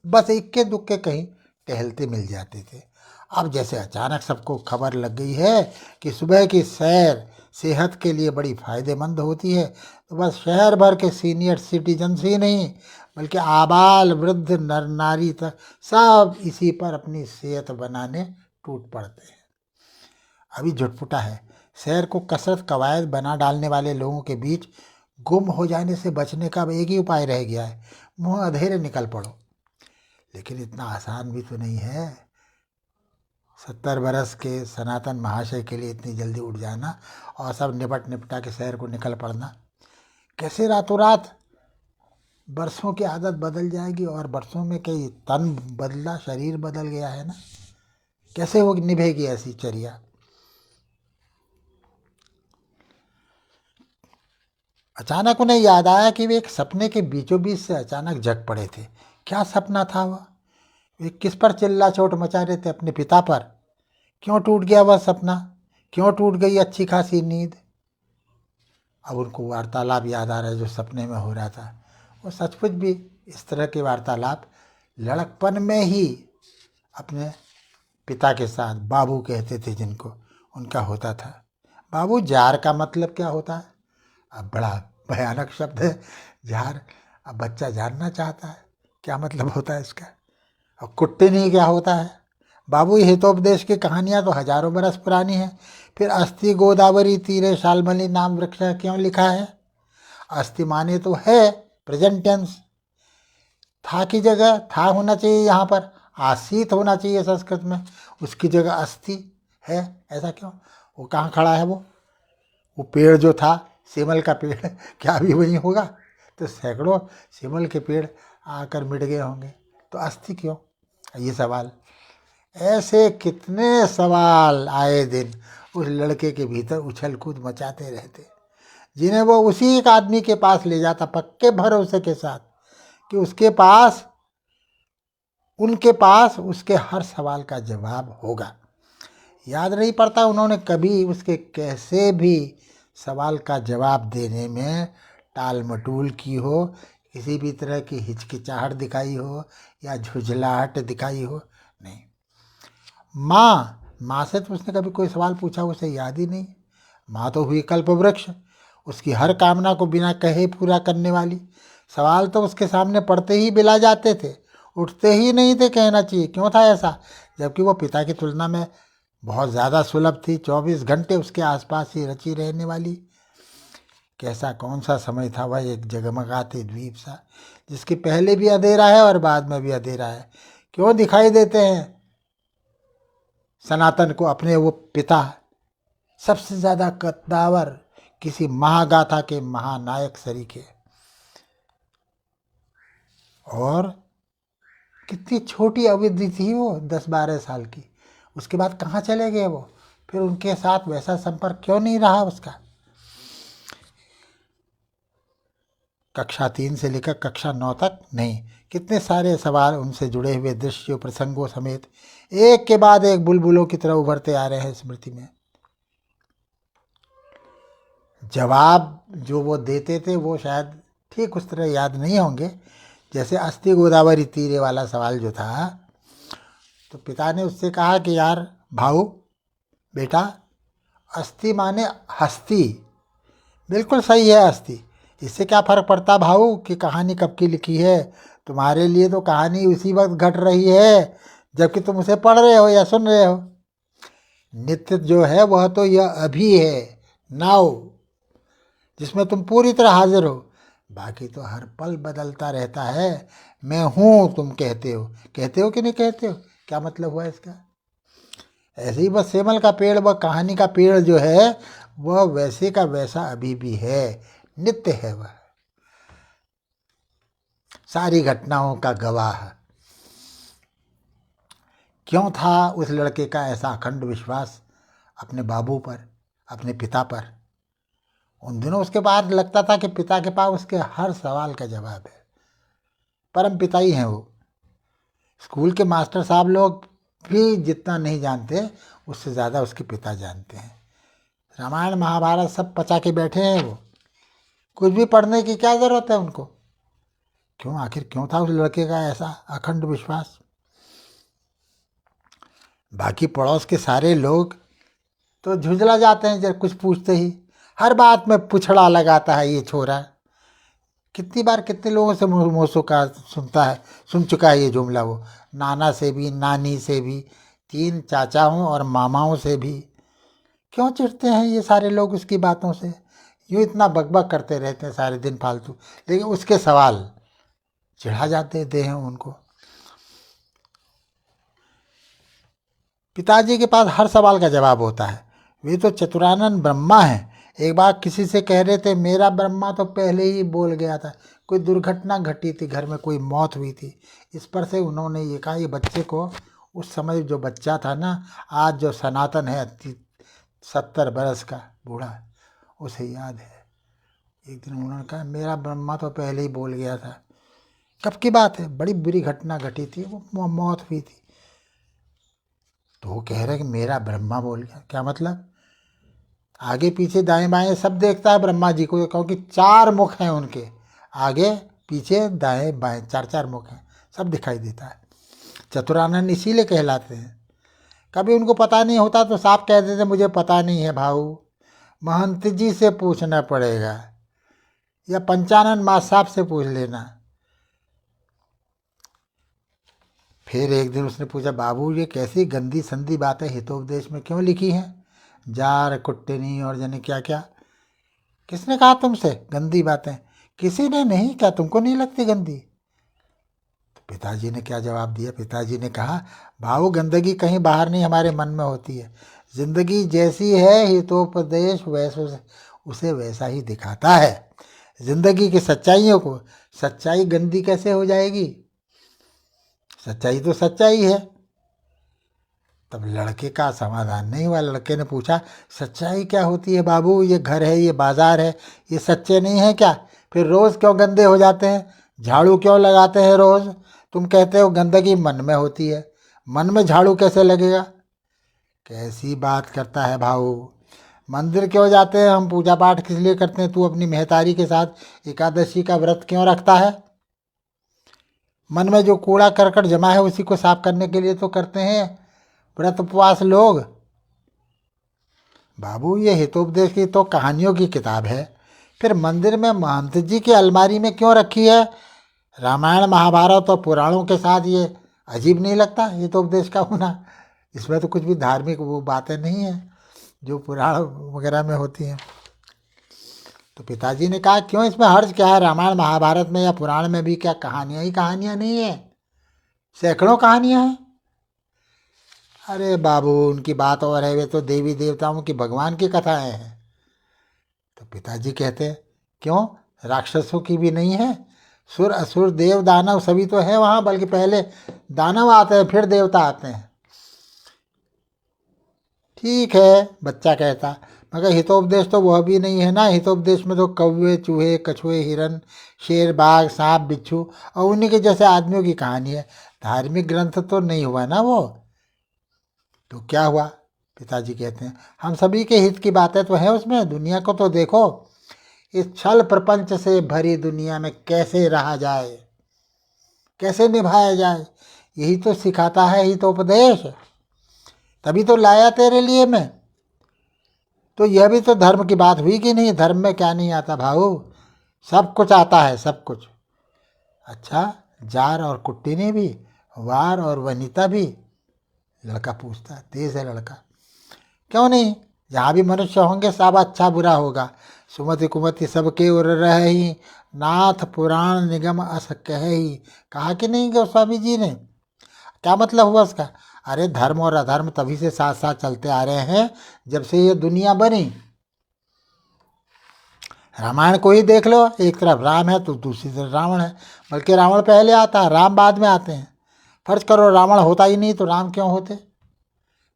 बस इक्के दुक्के कहीं टहलते मिल जाते थे। अब जैसे अचानक सबको खबर लग गई है कि सुबह की सैर सेहत के लिए बड़ी फ़ायदेमंद होती है, तो बस शहर भर के सीनियर सिटीजन्स ही नहीं बल्कि आबाल वृद्ध नर नारी तक सब इसी पर अपनी सेहत बनाने टूट पड़ते हैं। अभी झुटपुटा है, शहर को कसरत कवायद बना डालने वाले लोगों के बीच गुम हो जाने से बचने का अब एक ही उपाय रह गया है, मुँह अधेरे निकल पड़ो। लेकिन इतना आसान भी तो नहीं है 70 बरस के सनातन महाशय के लिए इतनी जल्दी उठ जाना और सब निपट निपटा के शहर को निकल पड़ना। कैसे रातों रात बरसों की आदत बदल जाएगी, और बरसों में कई तन बदला, शरीर बदल गया है ना, कैसे वो निभेगी ऐसी चर्या। अचानक उन्हें याद आया कि वे एक सपने के बीचों बीच से अचानक जग पड़े थे। क्या सपना था वह? वे किस पर चिल्ला चोट मचा रहे थे? अपने पिता पर। क्यों टूट गया वह सपना? क्यों टूट गई अच्छी खासी नींद? अब उनको वार्तालाप याद आ रहा है जो सपने में हो रहा था। वो सचमुच भी इस तरह के वार्तालाप लड़कपन में ही अपने पिता के साथ, बाबू कहते थे जिनको, उनका होता था। बाबू, जार का मतलब क्या होता है? अब बड़ा भयानक शब्द है जार। अब बच्चा जानना चाहता है क्या मतलब होता है इसका। और कुट्टी नहीं क्या होता है? बाबू, हितोपदेश की कहानियाँ तो हजारों बरस पुरानी हैं। फिर अस्थि गोदावरी तीरे शालमली नाम वृक्ष क्यों लिखा है? अस्थि माने तो है प्रेजेंट टेंस। था की जगह था होना चाहिए, यहाँ पर आसीत होना चाहिए संस्कृत में, उसकी जगह अस्थि है। ऐसा क्यों? वो कहाँ खड़ा है? वो पेड़ जो था सेमल का पेड़ क्या अभी वहीं होगा? तो सैकड़ों सेमल के पेड़ आकर मिट गए होंगे, तो अस्थि क्यों? ये सवाल, ऐसे कितने सवाल आए दिन उस लड़के के भीतर उछल कूद मचाते रहते, जिन्हें वो उसी एक आदमी के पास ले जाता पक्के भरोसे के साथ कि उनके पास उसके हर सवाल का जवाब होगा। याद नहीं पड़ता उन्होंने कभी उसके कैसे भी सवाल का जवाब देने में टाल मटोल की हो, किसी भी तरह की हिचकिचाहट दिखाई हो या झुझलाहट दिखाई हो, नहीं। माँ से तो उसने कभी कोई सवाल पूछा उसे याद ही नहीं। माँ तो हुई कल्प वृक्ष, उसकी हर कामना को बिना कहे पूरा करने वाली। सवाल तो उसके सामने पड़ते ही बिला जाते थे, उठते ही नहीं थे कहना चाहिए। क्यों था ऐसा? जबकि वो पिता की तुलना में बहुत ज़्यादा सुलभ थी, 24 घंटे उसके आसपास ही रची रहने वाली। कैसा कौन सा समय था वह, एक जगमगाते द्वीप सा, जिसके पहले भी अंधेरा है और बाद में भी अंधेरा है। क्यों दिखाई देते हैं सनातन को अपने वो पिता सबसे ज़्यादा कद्दावर, किसी महागाथा के महानायक सरीखे? और कितनी छोटी अवधि थी वो, 10-12 साल की। उसके बाद कहाँ चले गए वो? फिर उनके साथ वैसा संपर्क क्यों नहीं रहा उसका? कक्षा 3 से लेकर कक्षा 9 तक नहीं, कितने सारे सवाल उनसे जुड़े हुए दृश्यों प्रसंगों समेत एक के बाद एक बुलबुलों की तरह उभरते आ रहे हैं स्मृति में। जवाब जो वो देते थे वो शायद ठीक उस तरह याद नहीं होंगे। जैसे अस्थि गोदावरी तीरे वाला सवाल जो था, तो पिता ने उससे कहा कि यार भाऊ बेटा, अस्थि माने हस्ती, बिल्कुल सही है अस्थि। इससे क्या फ़र्क पड़ता भाऊ कि कहानी कब की लिखी है? तुम्हारे लिए तो कहानी उसी वक्त घट रही है जबकि तुम उसे पढ़ रहे हो या सुन रहे हो। नित्य जो है वह तो यह अभी है, नाउ, जिसमें तुम पूरी तरह हाजिर हो। बाकी तो हर पल बदलता रहता है। मैं हूँ तुम कहते हो कि नहीं कहते हो? क्या मतलब हुआ इसका? ऐसे ही बस सेमल का पेड़, वह कहानी का पेड़ जो है वह वैसे का वैसा अभी भी है, नित्य है वह, सारी घटनाओं का गवाह। क्यों था उस लड़के का ऐसा अखंड विश्वास अपने बाबू पर, अपने पिता पर? उन दिनों उसके बाद लगता था कि पिता के पास उसके हर सवाल का जवाब है। परम पिता ही हैं वो। स्कूल के मास्टर साहब लोग भी जितना नहीं जानते उससे ज़्यादा उसके पिता जानते हैं। रामायण महाभारत सब पचा के बैठे हैं वो। कुछ भी पढ़ने की क्या ज़रूरत है उनको? क्यों, आखिर क्यों था उस लड़के का ऐसा अखंड विश्वास? बाकी पड़ोस के सारे लोग तो झुंझला जाते हैं जब कुछ पूछते ही। हर बात में पुछड़ा लगाता है ये छोरा। कितनी बार कितने लोगों से मोसों का सुन चुका है ये जुमला वो। नाना से भी, नानी से भी, 3 चाचाओं और मामाओं से भी। क्यों चिढ़ते हैं ये सारे लोग उसकी बातों से? यूँ इतना बकबक करते रहते हैं सारे दिन फालतू, लेकिन उसके सवाल चिढ़ा जाते हैं उनको। पिताजी के पास हर सवाल का जवाब होता है। वे तो चतुरानन ब्रह्मा हैं। एक बार किसी से कह रहे थे, मेरा ब्रह्मा तो पहले ही बोल गया था। कोई दुर्घटना घटी थी, घर में कोई मौत हुई थी। इस पर से उन्होंने ये कहा, ये बच्चे को, उस समय जो बच्चा था ना, आज जो सनातन है 70 बरस का बूढ़ा, उसे याद है। एक दिन उन्होंने कहा मेरा ब्रह्मा तो पहले ही बोल गया था। कब की बात है, बड़ी बुरी घटना घटी थी, वो मौत हुई थी। तो वो कह रहे कि मेरा ब्रह्मा बोल गया, क्या मतलब? आगे पीछे दाएं बाएं सब देखता है ब्रह्मा जी को, क्योंकि 4 मुख हैं उनके, आगे पीछे दाएं बाएं 4 मुख हैं, सब दिखाई देता है। चतुरानन इसीलिए कहलाते हैं। कभी उनको पता नहीं होता तो साफ कह देते मुझे पता नहीं है भाऊ, महंत जी से पूछना पड़ेगा, या पंचानन माँ साहब से पूछ लेना। फिर एक दिन उसने पूछा बाबू ये कैसी गंदी संदी बातें हितोपदेश में क्यों लिखी हैं, जार कुट्टनी और जाने क्या क्या, किसने कहा तुमसे गंदी बातें? किसी ने नहीं, क्या तुमको नहीं लगती गंदी? तो पिताजी ने क्या जवाब दिया? पिताजी ने कहा भाऊ गंदगी कहीं बाहर नहीं, हमारे मन में होती है। जिंदगी जैसी है हितोपदेश वैसे उसे वैसा ही दिखाता है। जिंदगी की सच्चाइयों को, सच्चाई गंदी कैसे हो जाएगी? सच्चाई तो सच्चाई है। तब लड़के का समाधान नहीं हुआ। लड़के ने पूछा सच्चाई क्या होती है बाबू? ये घर है, ये बाजार है, ये सच्चे नहीं है क्या? फिर रोज़ क्यों गंदे हो जाते हैं? झाड़ू क्यों लगाते हैं रोज़? तुम कहते हो गंदगी मन में होती है, मन में झाड़ू कैसे लगेगा? कैसी बात करता है भाऊ? मंदिर क्यों जाते हैं हम, पूजा पाठ किस लिए करते हैं? तू अपनी मेहतारी के साथ एकादशी का व्रत क्यों रखता है? मन में जो कूड़ा करकट जमा है उसी को साफ करने के लिए तो करते हैं व्रत उपवास लोग। बाबू ये हितोपदेश की तो कहानियों की किताब है, फिर मंदिर में महंत जी की अलमारी में क्यों रखी है? रामायण महाभारत और पुराणों के साथ ये अजीब नहीं लगता हितोपदेश का होना? इसमें तो कुछ भी धार्मिक वो बातें नहीं है जो पुराण वगैरह में होती हैं। तो पिताजी ने कहा क्यों, इसमें हर्ज क्या है? रामायण महाभारत में या पुराण में भी क्या कहानियाँ ही कहानियाँ नहीं है? सैकड़ों कहानियाँ हैं। अरे बाबू उनकी बात और है, वे तो देवी देवताओं की भगवान की कथाएं हैं। तो पिताजी कहते हैं क्यों, राक्षसों की भी नहीं है? सुर असुर देव दानव सभी तो है वहाँ, बल्कि पहले दानव आते हैं फिर देवता आते हैं। ठीक है बच्चा कहता, मगर हितोपदेश तो वह भी नहीं है ना। हितोपदेश में तो कौवे चूहे कछुए हिरन शेर बाघ सांप बिच्छू और उन्हीं के जैसे आदमियों की कहानी है। धार्मिक ग्रंथ तो नहीं हुआ ना वो। तो क्या हुआ? पिताजी कहते हैं हम सभी के हित की बातें तो हैं उसमें। दुनिया को तो देखो, इस छल प्रपंच से भरी दुनिया में कैसे रहा जाए, कैसे निभाया जाए, यही तो सिखाता है हितोपदेश। तभी तो लाया तेरे लिए मैं। तो यह भी तो धर्म की बात हुई कि नहीं? धर्म में क्या नहीं आता भाऊ? सब कुछ आता है, सब कुछ। अच्छा जार और कुट्टी ने भी, वार और वनिता भी? लड़का पूछता है, तेज है लड़का। क्यों नहीं, जहाँ भी मनुष्य होंगे सब अच्छा बुरा होगा। सुमति कुमति सबके उर रही, नाथ पुराण निगम अस कही। कहा कि नहीं गोस्वामी जी ने? क्या मतलब हुआ उसका? अरे धर्म और अधर्म तभी से साथ साथ चलते आ रहे हैं जब से ये दुनिया बनी। रामायण को ही देख लो, एक तरफ राम है तो दूसरी तरफ रावण है, बल्कि रावण पहले आता है, राम बाद में आते हैं। फर्ज करो रावण होता ही नहीं तो राम क्यों होते?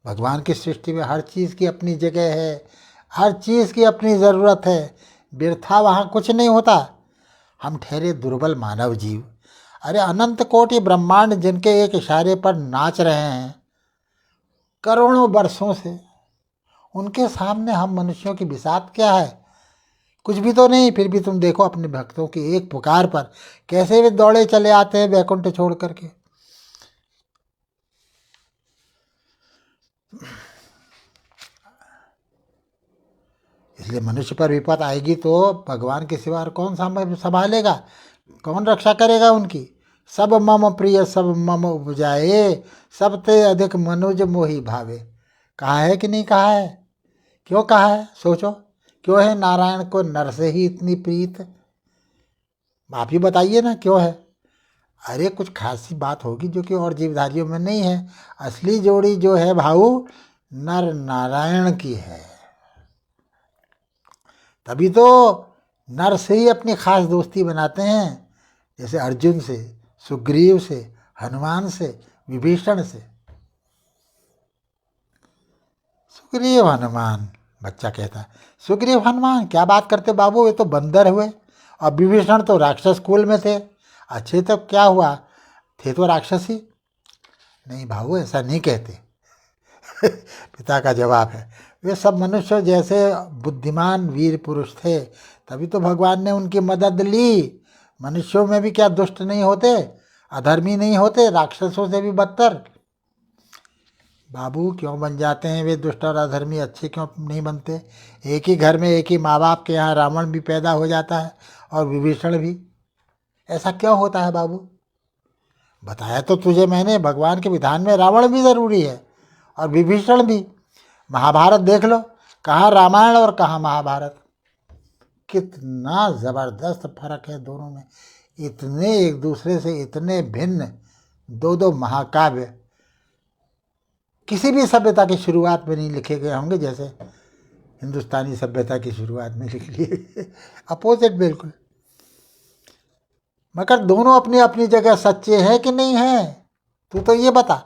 भगवान की सृष्टि में हर चीज़ की अपनी जगह है, हर चीज़ की अपनी ज़रूरत है, व्यर्था वहाँ कुछ नहीं होता। हम ठहरे दुर्बल मानव जीव। अरे अनंत कोटि ब्रह्मांड जिनके एक इशारे पर नाच रहे हैं करोड़ों वर्षों से, उनके सामने हम मनुष्यों की बिसात क्या है? कुछ भी तो नहीं। फिर भी तुम देखो अपने भक्तों की एक पुकार पर कैसे वे दौड़े चले आते हैं वैकुंठ छोड़ करके। इसलिए मनुष्य पर विपद आएगी तो भगवान के सिवा और कौन संभालेगा, कौन रक्षा करेगा उनकी? सब मम प्रिय सब मम उपजाए, सब ते अधिक मनुज मोहि भावे। कहा है कि नहीं कहा है? क्यों कहा है सोचो? क्यों है नारायण को नर से ही इतनी प्रीत? आप ही बताइए ना क्यों है? अरे कुछ खासी बात होगी जो कि और जीवधारियों में नहीं है। असली जोड़ी जो है भाऊ नर नारायण की है। तभी तो नर से ही अपनी खास दोस्ती बनाते हैं, जैसे अर्जुन से, सुग्रीव से, हनुमान से, विभीषण से। सुग्रीव हनुमान बच्चा कहता है, सुग्रीव हनुमान क्या बात करते बाबू, ये तो बंदर हुए, और विभीषण तो राक्षस कुल में थे। अच्छे तो क्या हुआ, थे तो राक्षस ही। नहीं भाऊ, ऐसा नहीं कहते। पिता का जवाब है, वे सब मनुष्य जैसे बुद्धिमान वीर पुरुष थे, तभी तो भगवान ने उनकी मदद ली। मनुष्यों में भी क्या दुष्ट नहीं होते, अधर्मी नहीं होते, राक्षसों से भी बदतर। बाबू क्यों बन जाते हैं वे दुष्ट और अधर्मी, अच्छे क्यों नहीं बनते? एक ही घर में एक ही माँ बाप के यहाँ रावण भी पैदा हो जाता है और विभीषण भी। ऐसा क्यों होता है बाबू? बताया तो तुझे मैंने, भगवान के विधान में रावण भी ज़रूरी है और विभीषण भी। महाभारत देख लो, कहाँ रामायण और कहाँ महाभारत, कितना ज़बरदस्त फर्क है दोनों में। इतने एक दूसरे से इतने भिन्न दो दो महाकाव्य किसी भी सभ्यता की शुरुआत में नहीं लिखे गए होंगे जैसे हिंदुस्तानी सभ्यता की शुरुआत में लिख लिए। अपोजिट बिल्कुल। मगर दोनों अपनी अपनी जगह सच्चे हैं कि नहीं हैं, तू तो ये बता।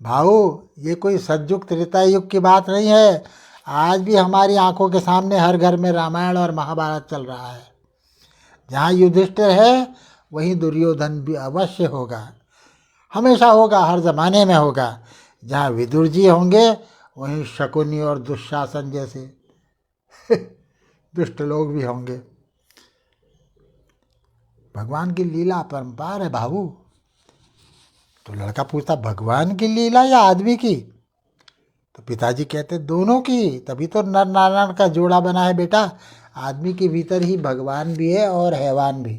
भाऊ ये कोई सतयुग त्रेता युग की बात नहीं है, आज भी हमारी आंखों के सामने हर घर में रामायण और महाभारत चल रहा है। जहाँ युधिष्ठिर है वहीं दुर्योधन भी अवश्य होगा, हमेशा होगा, हर ज़माने में होगा। जहाँ विदुर जी होंगे वहीं शकुनी और दुशासन जैसे दुष्ट लोग भी होंगे। भगवान की लीला अपरंपार है बाबू। तो लड़का पूछता, भगवान की लीला या आदमी की? तो पिताजी कहते, दोनों की, तभी तो नर नारायण का जोड़ा बना है बेटा। आदमी के भीतर ही भगवान भी है और हैवान भी।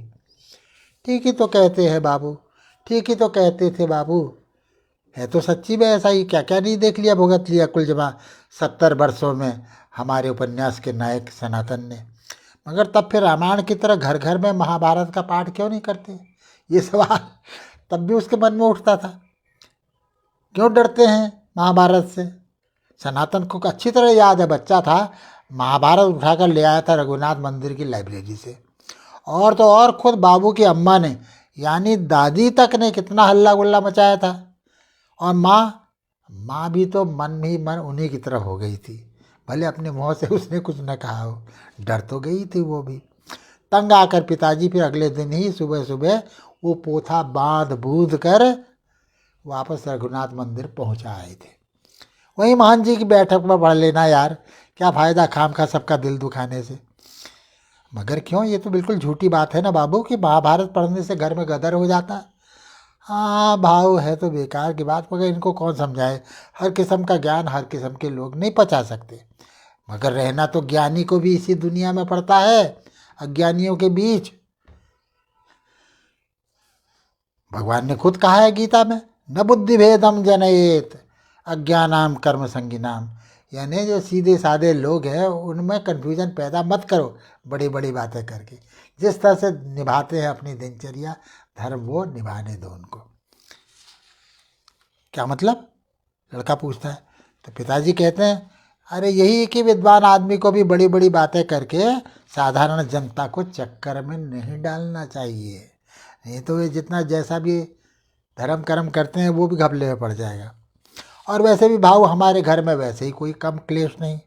ठीक ही तो कहते हैं बाबू, ठीक ही तो कहते थे बाबू। है तो सच्ची में ऐसा ही, क्या क्या नहीं देख लिया, भुगत लिया कुल जमा 70 वर्षों में हमारे उपन्यास के नायक सनातन ने। मगर तब फिर रामायण की तरह घर घर में महाभारत का पाठ क्यों नहीं करते? ये सवाल तब भी उसके मन में उठता था। क्यों डरते हैं महाभारत से? सनातन को अच्छी तरह याद है, बच्चा था, महाभारत उठाकर ले आया था रघुनाथ मंदिर की लाइब्रेरी से। और तो और खुद बाबू की अम्मा ने, यानी दादी तक ने कितना हल्ला गुल्ला मचाया था। और माँ भी तो मन ही मन उन्हीं की तरफ हो गई थी, भले अपने मुँह से उसने कुछ न कहा हो, डर तो गई थी वो भी। तंग आकर पिताजी फिर अगले दिन ही सुबह सुबह वो पोथा बांध बूंद कर वापस रघुनाथ मंदिर पहुंचा आए थे। वहीं महान जी की बैठक में पढ़ लेना यार, क्या फ़ायदा खाम खा सबका दिल दुखाने से। मगर क्यों, ये तो बिल्कुल झूठी बात है ना बाबू कि महाभारत पढ़ने से घर में गदर हो जाता है। हाँ भाव है तो बेकार की बात, मगर इनको कौन समझाए। हर किस्म का ज्ञान हर किस्म के लोग नहीं पचा सकते। मगर रहना तो ज्ञानी को भी इसी दुनिया में पड़ता है, अज्ञानियों के बीच। भगवान ने खुद कहा है गीता में, न बुद्धि भेदम जनयेत अज्ञानाम कर्म संगिनाम। यानी जो सीधे साधे लोग हैं उनमें कन्फ्यूजन पैदा मत करो बड़ी बड़ी बातें करके। जिस तरह से निभाते हैं अपनी दिनचर्या धर्म, वो निभाने दो उनको। क्या मतलब? लड़का पूछता है। तो पिताजी कहते हैं, अरे यही कि विद्वान आदमी को भी बड़ी बड़ी बातें करके साधारण जनता को चक्कर में नहीं डालना चाहिए, नहीं तो ये जितना जैसा भी धर्म कर्म करते हैं वो भी घपले में पड़ जाएगा। और वैसे भी भाव हमारे घर में वैसे ही कोई कम क्लेश नहीं।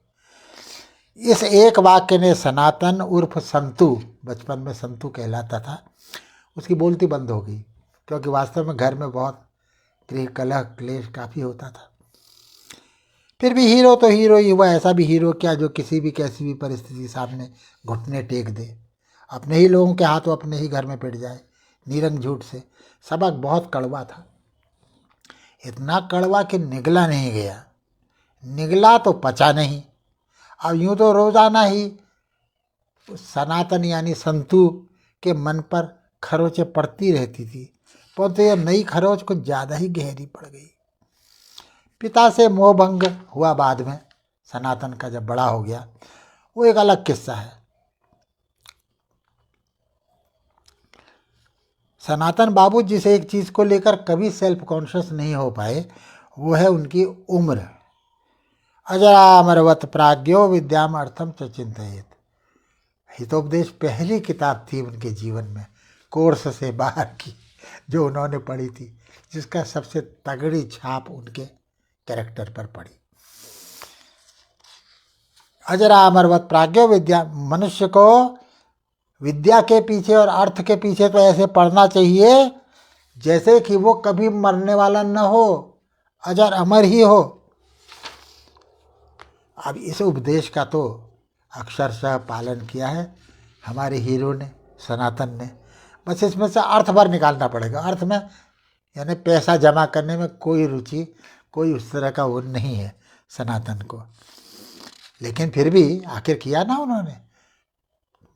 इस एक वाक्य ने सनातन उर्फ संतू, बचपन में संतू कहलाता था, उसकी बोलती बंद हो गई, क्योंकि वास्तव में घर में बहुत गृह कलह क्लेश काफ़ी होता था। फिर भी हीरो तो हीरो ही हुआ, ऐसा भी हीरो क्या जो किसी भी कैसी भी परिस्थिति सामने घुटने टेक दे, अपने ही लोगों के हाथों अपने ही घर में पिट जाए निरंग झूठ से। सबक बहुत कड़वा था, इतना कड़वा कि निगला नहीं गया, निगला तो पचा नहीं। अब यूँ तो रोज़ाना ही सनातन यानी संतू के मन पर खरोचें पड़ती रहती थी, परंतु यह नई खरोच कुछ ज़्यादा ही गहरी पड़ गई। पिता से मोहभंग हुआ बाद में, सनातन का जब बड़ा हो गया, वो एक अलग किस्सा है। सनातन बाबू जिस एक चीज़ को लेकर कभी सेल्फ कॉन्शियस नहीं हो पाए वो है उनकी उम्र। अजरामरवत प्राज्ञो विद्याम अर्थम च चिंतयेत, हितोपदेश पहली किताब थी उनके जीवन में, कोर्स से बाहर की, जो उन्होंने पढ़ी थी, जिसका सबसे तगड़ी छाप उनके कैरेक्टर पर पड़ी। अजरा अमरवत प्राज्ञो विद्या। मनुष्य को विद्या के पीछे और अर्थ के पीछे तो ऐसे पढ़ना चाहिए जैसे कि वो कभी मरने वाला न हो, अजर अमर ही हो। अब इस उपदेश का तो अक्षरशः पालन किया है हमारे हीरो ने, सनातन ने। बस इसमें से अर्थ भर निकालना पड़ेगा। अर्थ में यानी पैसा जमा करने में कोई रुचि, कोई उस तरह का वो नहीं है सनातन को। लेकिन फिर भी आखिर किया ना उन्होंने,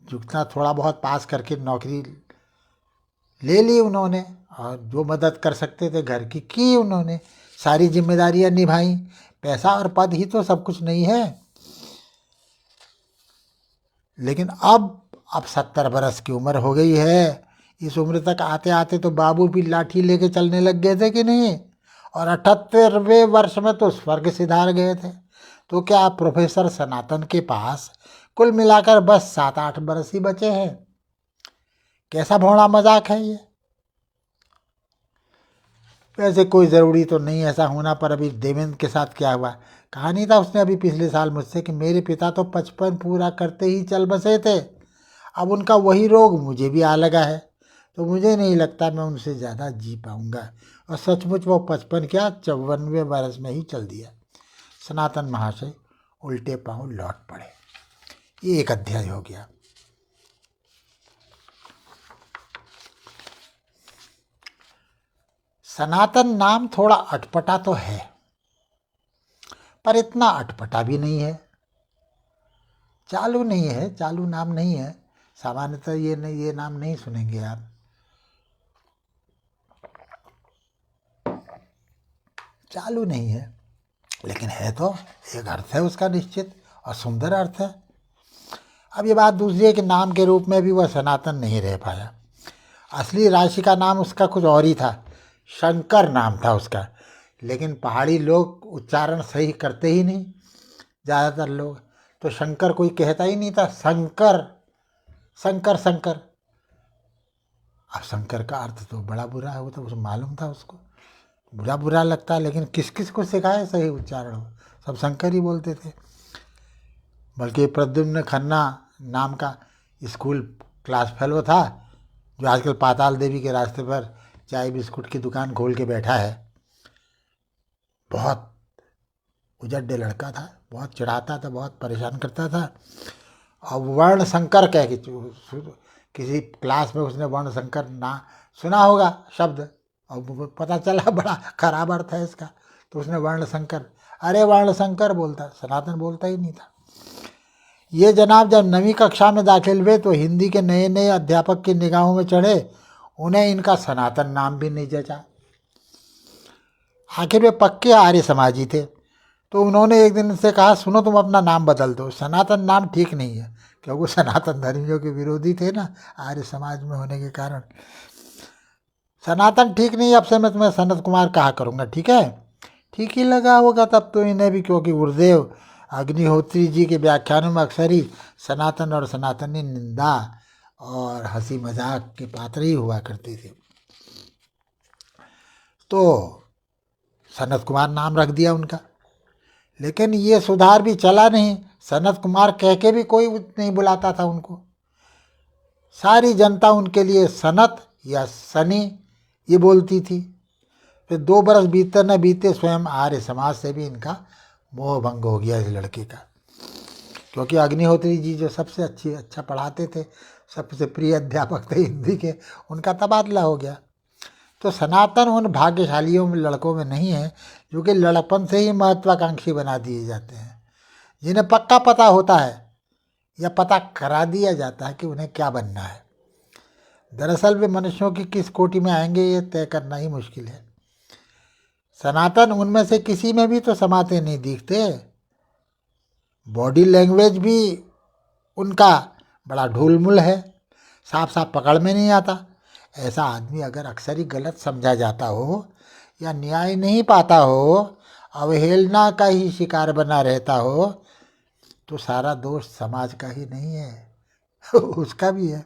जितना थोड़ा बहुत पास करके नौकरी ले ली उन्होंने, और जो मदद कर सकते थे घर की उन्होंने, सारी जिम्मेदारियां निभाई। पैसा और पद ही तो सब कुछ नहीं है। लेकिन अब 70 बरस की उम्र हो गई है। इस उम्र तक आते आते तो बाबू भी लाठी लेके चलने लग गए थे कि नहीं, और 78वें वर्ष में तो स्वर्ग सिधार गए थे। तो क्या प्रोफेसर सनातन के पास कुल मिलाकर बस 7-8 बरस ही बचे हैं? कैसा भोला मजाक है ये। वैसे कोई ज़रूरी तो नहीं ऐसा होना, पर अभी देवेंद्र के साथ क्या हुआ, कहा नहीं था उसने अभी पिछले साल मुझसे कि मेरे पिता तो 55 पूरा करते ही चल बसे थे, अब उनका वही रोग मुझे भी आ लगा है, तो मुझे नहीं लगता मैं उनसे ज़्यादा जी पाऊँगा। और सचमुच वो 55 क्या 54वें बरस में ही चल दिया। सनातन महाशय उल्टे पांव लौट पड़े। ये एक अध्याय हो गया। सनातन नाम थोड़ा अटपटा तो है, पर इतना अटपटा भी नहीं है। चालू नहीं है, चालू नाम नहीं है। सामान्यतः ये नाम नहीं सुनेंगे आप। चालू नहीं है, लेकिन है तो एक अर्थ है उसका निश्चित, और सुंदर अर्थ है। अब ये बात दूसरी है कि नाम के रूप में भी वह सनातन नहीं रह पाया। असली राशि का नाम उसका कुछ और ही था, शंकर नाम था उसका। लेकिन पहाड़ी लोग उच्चारण सही करते ही नहीं, ज़्यादातर लोग तो शंकर कोई कहता ही नहीं था, शंकर शंकर शंकर। अब शंकर का अर्थ तो बड़ा बुरा है, वो तो उसे मालूम था, उसको बुरा बुरा लगता है। लेकिन किस किस को सिखाए सही उच्चारण हो, सब शंकर ही बोलते थे। बल्कि प्रद्युम्न खन्ना नाम का स्कूल क्लास फेलो था, जो आजकल पाताल देवी के रास्ते पर चाय बिस्कुट की दुकान खोल के बैठा है। बहुत उजड्डे लड़का था, बहुत चिढ़ाता था, बहुत परेशान करता था। और वर्ण शंकर कह के किसी क्लास में उसने वर्ण शंकर ना सुना होगा शब्द, और पता चला बड़ा खराब अर्थ है इसका, तो उसने वर्ण शंकर, अरे वर्ण शंकर बोलता, सनातन बोलता ही नहीं था। ये जनाब जब 9वीं कक्षा में दाखिल हुए तो हिंदी के नए नए अध्यापक की निगाहों में चढ़े। उन्हें इनका सनातन नाम भी नहीं जचा। आखिर वे पक्के आर्य समाजी थे, तो उन्होंने एक दिन से कहा, सुनो तुम अपना नाम बदल दो, सनातन नाम ठीक नहीं है। क्योंकि वो सनातन धर्मियों के विरोधी थे ना, आर्य समाज में होने के कारण। सनातन ठीक नहीं, अब से मैं तुम्हें सनत कुमार कहा करूँगा, ठीक है? ठीक ही लगा होगा तब तो इन्हें भी, क्योंकि गुरुदेव अग्निहोत्री जी के व्याख्यानों में अक्सर ही सनातन और सनातनी निंदा और हंसी मजाक के पात्र ही हुआ करते थे। तो सनत कुमार नाम रख दिया उनका। लेकिन ये सुधार भी चला नहीं, सनत कुमार कह के भी कोई नहीं बुलाता था उनको। सारी जनता उनके लिए सनत या सनी ये बोलती थी। फिर 2 बरस बीतते न बीते स्वयं आर्य समाज से भी इनका मोह भंग हो गया इस लड़के का। क्योंकि अग्निहोत्री जी जो सबसे अच्छा पढ़ाते थे, सबसे प्रिय अध्यापक थे हिंदी के, उनका तबादला हो गया। तो सनातन उन भाग्यशालियों में लड़कों में नहीं है जो कि लड़कपन से ही महत्वाकांक्षी बना दिए जाते हैं, जिन्हें पक्का पता होता है या पता करा दिया जाता है कि उन्हें क्या बनना है। दरअसल वे मनुष्यों की किस कोटि में आएंगे ये तय करना ही मुश्किल है। सनातन उनमें से किसी में भी तो समाते नहीं दिखते। बॉडी लैंग्वेज भी उनका बड़ा ढूलमुल है, साफ साफ पकड़ में नहीं आता। ऐसा आदमी अगर अक्सर ही गलत समझा जाता हो या न्याय नहीं पाता हो, अवहेलना का ही शिकार बना रहता हो, तो सारा दोष समाज का ही नहीं है उसका भी है।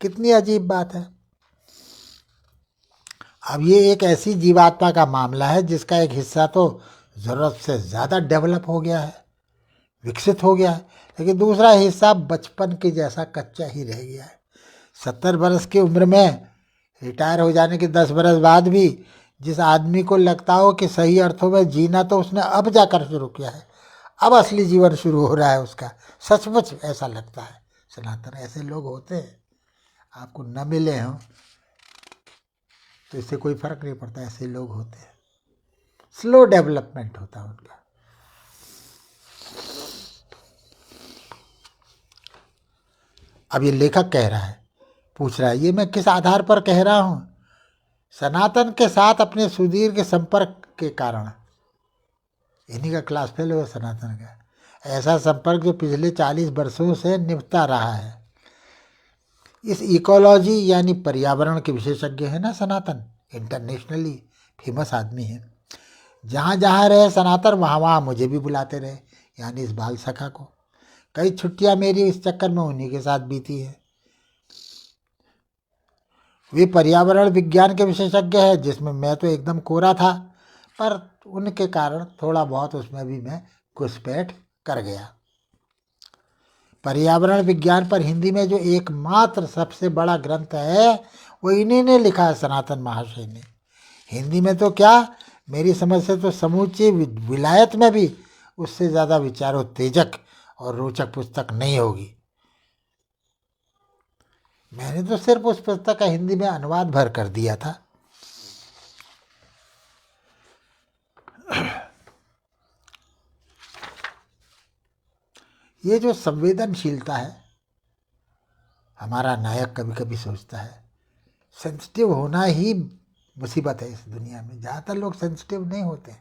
कितनी अजीब बात है। अब ये एक ऐसी जीवात्मा का मामला है जिसका एक हिस्सा तो ज़रूरत से ज़्यादा डेवलप हो गया है। विकसित हो गया है, लेकिन दूसरा हिस्सा बचपन के जैसा कच्चा ही रह गया है। 70 बरस की उम्र में रिटायर हो जाने के 10 बरस बाद भी जिस आदमी को लगता हो कि सही अर्थों में जीना तो उसने अब जाकर शुरू किया है, अब असली जीवन शुरू हो रहा है उसका, सचमुच ऐसा लगता है सनातन। ऐसे लोग होते हैं, आपको न मिले हों तो इससे कोई फर्क नहीं पड़ता, ऐसे लोग होते हैं। स्लो डेवलपमेंट होता है उनका। अब ये लेखक कह रहा है, पूछ रहा है, ये मैं किस आधार पर कह रहा हूँ? सनातन के साथ अपने सुदीर्घ संपर्क के कारण। इन्हीं का क्लास फेलो है सनातन का। ऐसा संपर्क जो पिछले 40 वर्षों से निभता रहा है। इस इकोलॉजी यानी पर्यावरण के विशेषज्ञ है ना सनातन, इंटरनेशनली फेमस आदमी है। जहाँ जहाँ रहे सनातन वहाँ वहाँ मुझे भी बुलाते रहे, यानी इस बाल सखा को। कई छुट्टियाँ मेरी इस चक्कर में उन्हीं के साथ बीती है। वे पर्यावरण विज्ञान के विशेषज्ञ हैं, जिसमें मैं तो एकदम कोरा था, पर उनके कारण थोड़ा बहुत उसमें भी मैं घुसपैठ कर गया। पर्यावरण विज्ञान पर हिंदी में जो एकमात्र सबसे बड़ा ग्रंथ है वो इन्हीं ने लिखा है, सनातन महाशय ने। हिंदी में तो क्या, मेरी समझ से तो समूची विलायत में भी उससे ज़्यादा विचारोत्तेजक और रोचक पुस्तक नहीं होगी। मैंने तो सिर्फ उस पुस्तक का हिंदी में अनुवाद भर कर दिया था। ये जो संवेदनशीलता है, हमारा नायक कभी कभी सोचता है सेंसिटिव होना ही मुसीबत है इस दुनिया में। ज़्यादातर लोग सेंसिटिव नहीं होते।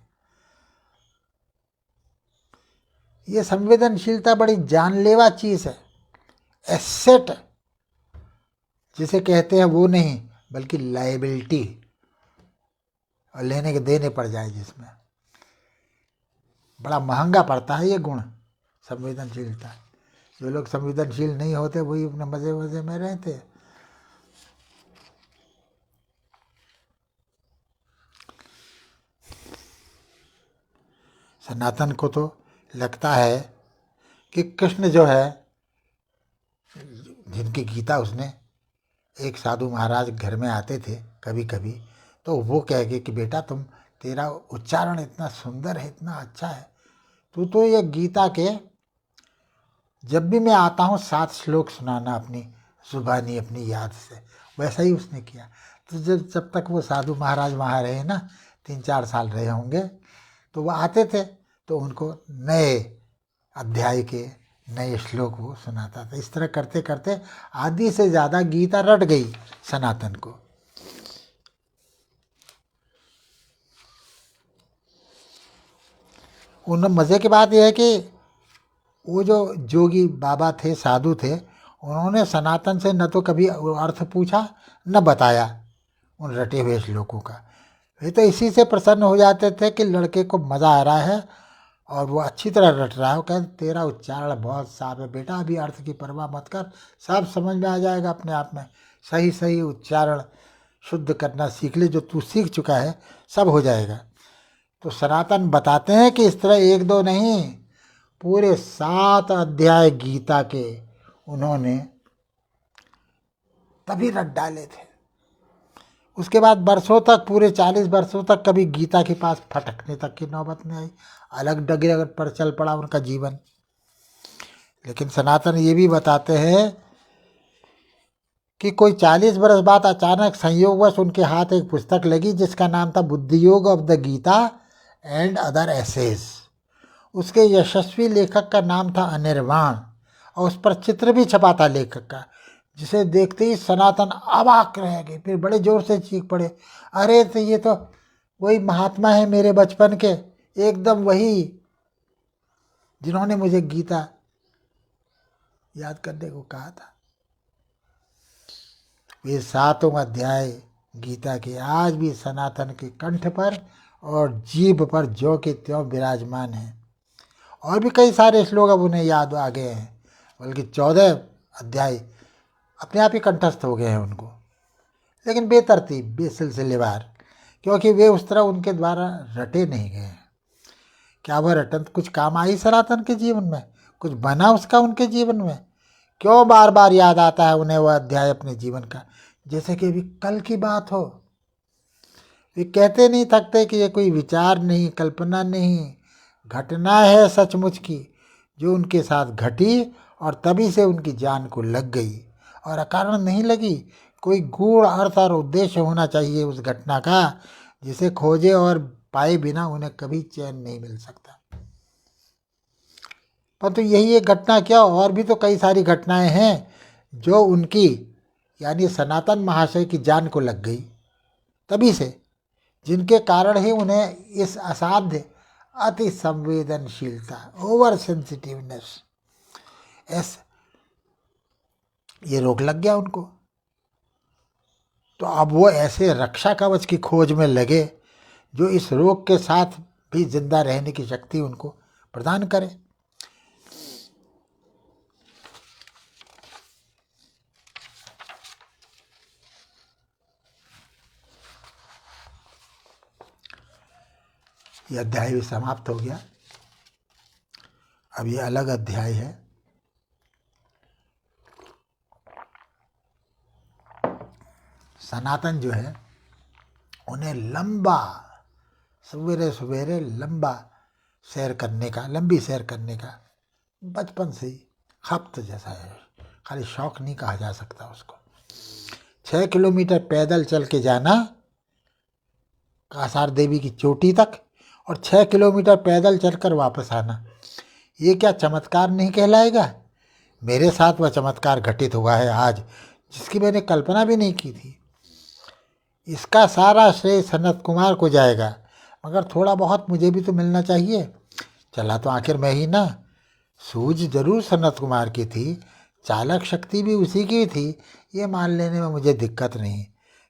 ये संवेदनशीलता बड़ी जानलेवा चीज़ है। एसेट जिसे कहते हैं वो नहीं, बल्कि लायबिलिटी, और लेने के देने पड़ जाए जिसमें, बड़ा महंगा पड़ता है ये गुण, संवेदनशीलता। जो लोग संवेदनशील नहीं होते वही अपने मज़े मज़े में रहते। सनातन को तो लगता है कि कृष्ण जो है, जिनकी गीता उसने, एक साधु महाराज घर में आते थे कभी कभी, तो वो कह गए कि बेटा तेरा उच्चारण इतना सुंदर है, इतना अच्छा है, तू तो ये गीता के जब भी मैं आता हूँ 7 श्लोक सुनाना अपनी जुबानी, अपनी याद से। वैसा ही उसने किया। तो जब तक वो साधु महाराज वहाँ रहे ना, 3-4 साल रहे होंगे, तो वो आते थे तो उनको नए अध्याय के नए श्लोक वो सुनाता था। इस तरह करते करते आधी से ज़्यादा गीता रट गई सनातन को। उन मज़े की बात यह है कि वो जो जोगी बाबा थे, साधु थे, उन्होंने सनातन से न तो कभी अर्थ पूछा न बताया उन रटे हुए श्लोकों का। वे तो इसी से प्रसन्न हो जाते थे कि लड़के को मज़ा आ रहा है और वो अच्छी तरह रट रहा है। वो कहते तेरा उच्चारण बहुत साफ है बेटा, अभी अर्थ की परवाह मत कर, सब समझ में आ जाएगा अपने आप में। सही सही उच्चारण शुद्ध करना सीख ले, जो तू सीख चुका है सब हो जाएगा। तो सनातन बताते हैं कि इस तरह 1-2 नहीं, पूरे 7 अध्याय गीता के उन्होंने तभी रट डाले थे। उसके बाद वर्षों तक, पूरे 40 वर्षों तक कभी गीता के पास फटकने तक की नौबत नहीं आई। अलग डगर पर चल पड़ा उनका जीवन। लेकिन सनातन ये भी बताते हैं कि कोई 40 वर्ष बाद अचानक संयोगवश उनके हाथ एक पुस्तक लगी जिसका नाम था Buddhiyoga of the Gita and other essays. उसके यशस्वी लेखक का नाम था अनिर्वाण, और उस पर चित्र भी छपा था लेखक का, जिसे देखते ही सनातन अवाक रह गए। फिर बड़े जोर से चीख पड़े, अरे तो ये तो वही महात्मा है मेरे बचपन के, एकदम वही जिन्होंने मुझे गीता याद करने को कहा था। वे 7 अध्याय गीता के आज भी सनातन के कंठ पर और जीभ पर ज्यों के त्यों विराजमान हैं। और भी कई सारे श्लोक अब उन्हें याद आ गए हैं, बल्कि 14 अध्याय अपने आप ही कंठस्थ हो गए हैं उनको। लेकिन बेतरतीब, बेसिलसिलेवार, क्योंकि वे उस तरह उनके द्वारा रटे नहीं गए हैं। क्या वह रटन कुछ काम आई सनातन के जीवन में? कुछ बना उसका उनके जीवन में? क्यों बार बार याद आता है उन्हें वह अध्याय अपने जीवन का, जैसे कि अभी कल की बात हो? वे कहते नहीं थकते कि ये कोई विचार नहीं, कल्पना नहीं, घटना है सचमुच की, जो उनके साथ घटी और तभी से उनकी जान को लग गई। और अकारण नहीं लगी, कोई गूढ़ अर्थ और उद्देश्य होना चाहिए उस घटना का, जिसे खोजे और पाए बिना उन्हें कभी चैन नहीं मिल सकता। परंतु यही एक घटना क्या, और भी तो कई सारी घटनाएं हैं जो उनकी यानी सनातन महाशय की जान को लग गई तभी से, जिनके कारण ही उन्हें इस असाध्य अति संवेदनशीलता, ओवर सेंसिटिवनेस, ये रोग लग गया उनको। तो अब वो ऐसे रक्षा कवच की खोज में लगे जो इस रोग के साथ भी जिंदा रहने की शक्ति उनको प्रदान करे। ये अध्याय भी समाप्त हो गया। अब ये अलग अध्याय है। सनातन जो है उन्हें लंबा सवेरे सवेरे लंबा सैर करने का, लंबी सैर करने का बचपन से ही खप्त जैसा है। खाली शौक नहीं कहा जा सकता उसको। 6 किलोमीटर पैदल चल के जाना कासार देवी की चोटी तक और 6 किलोमीटर पैदल चलकर वापस आना, ये क्या चमत्कार नहीं कहलाएगा? मेरे साथ वह चमत्कार घटित हुआ है आज, जिसकी मैंने कल्पना भी नहीं की थी। इसका सारा श्रेय सनत कुमार को जाएगा, मगर थोड़ा बहुत मुझे भी तो मिलना चाहिए। चला तो आखिर मैं ही ना। सूझ जरूर सनत कुमार की थी, चालक शक्ति भी उसी की थी, ये मान लेने में मुझे दिक्कत नहीं।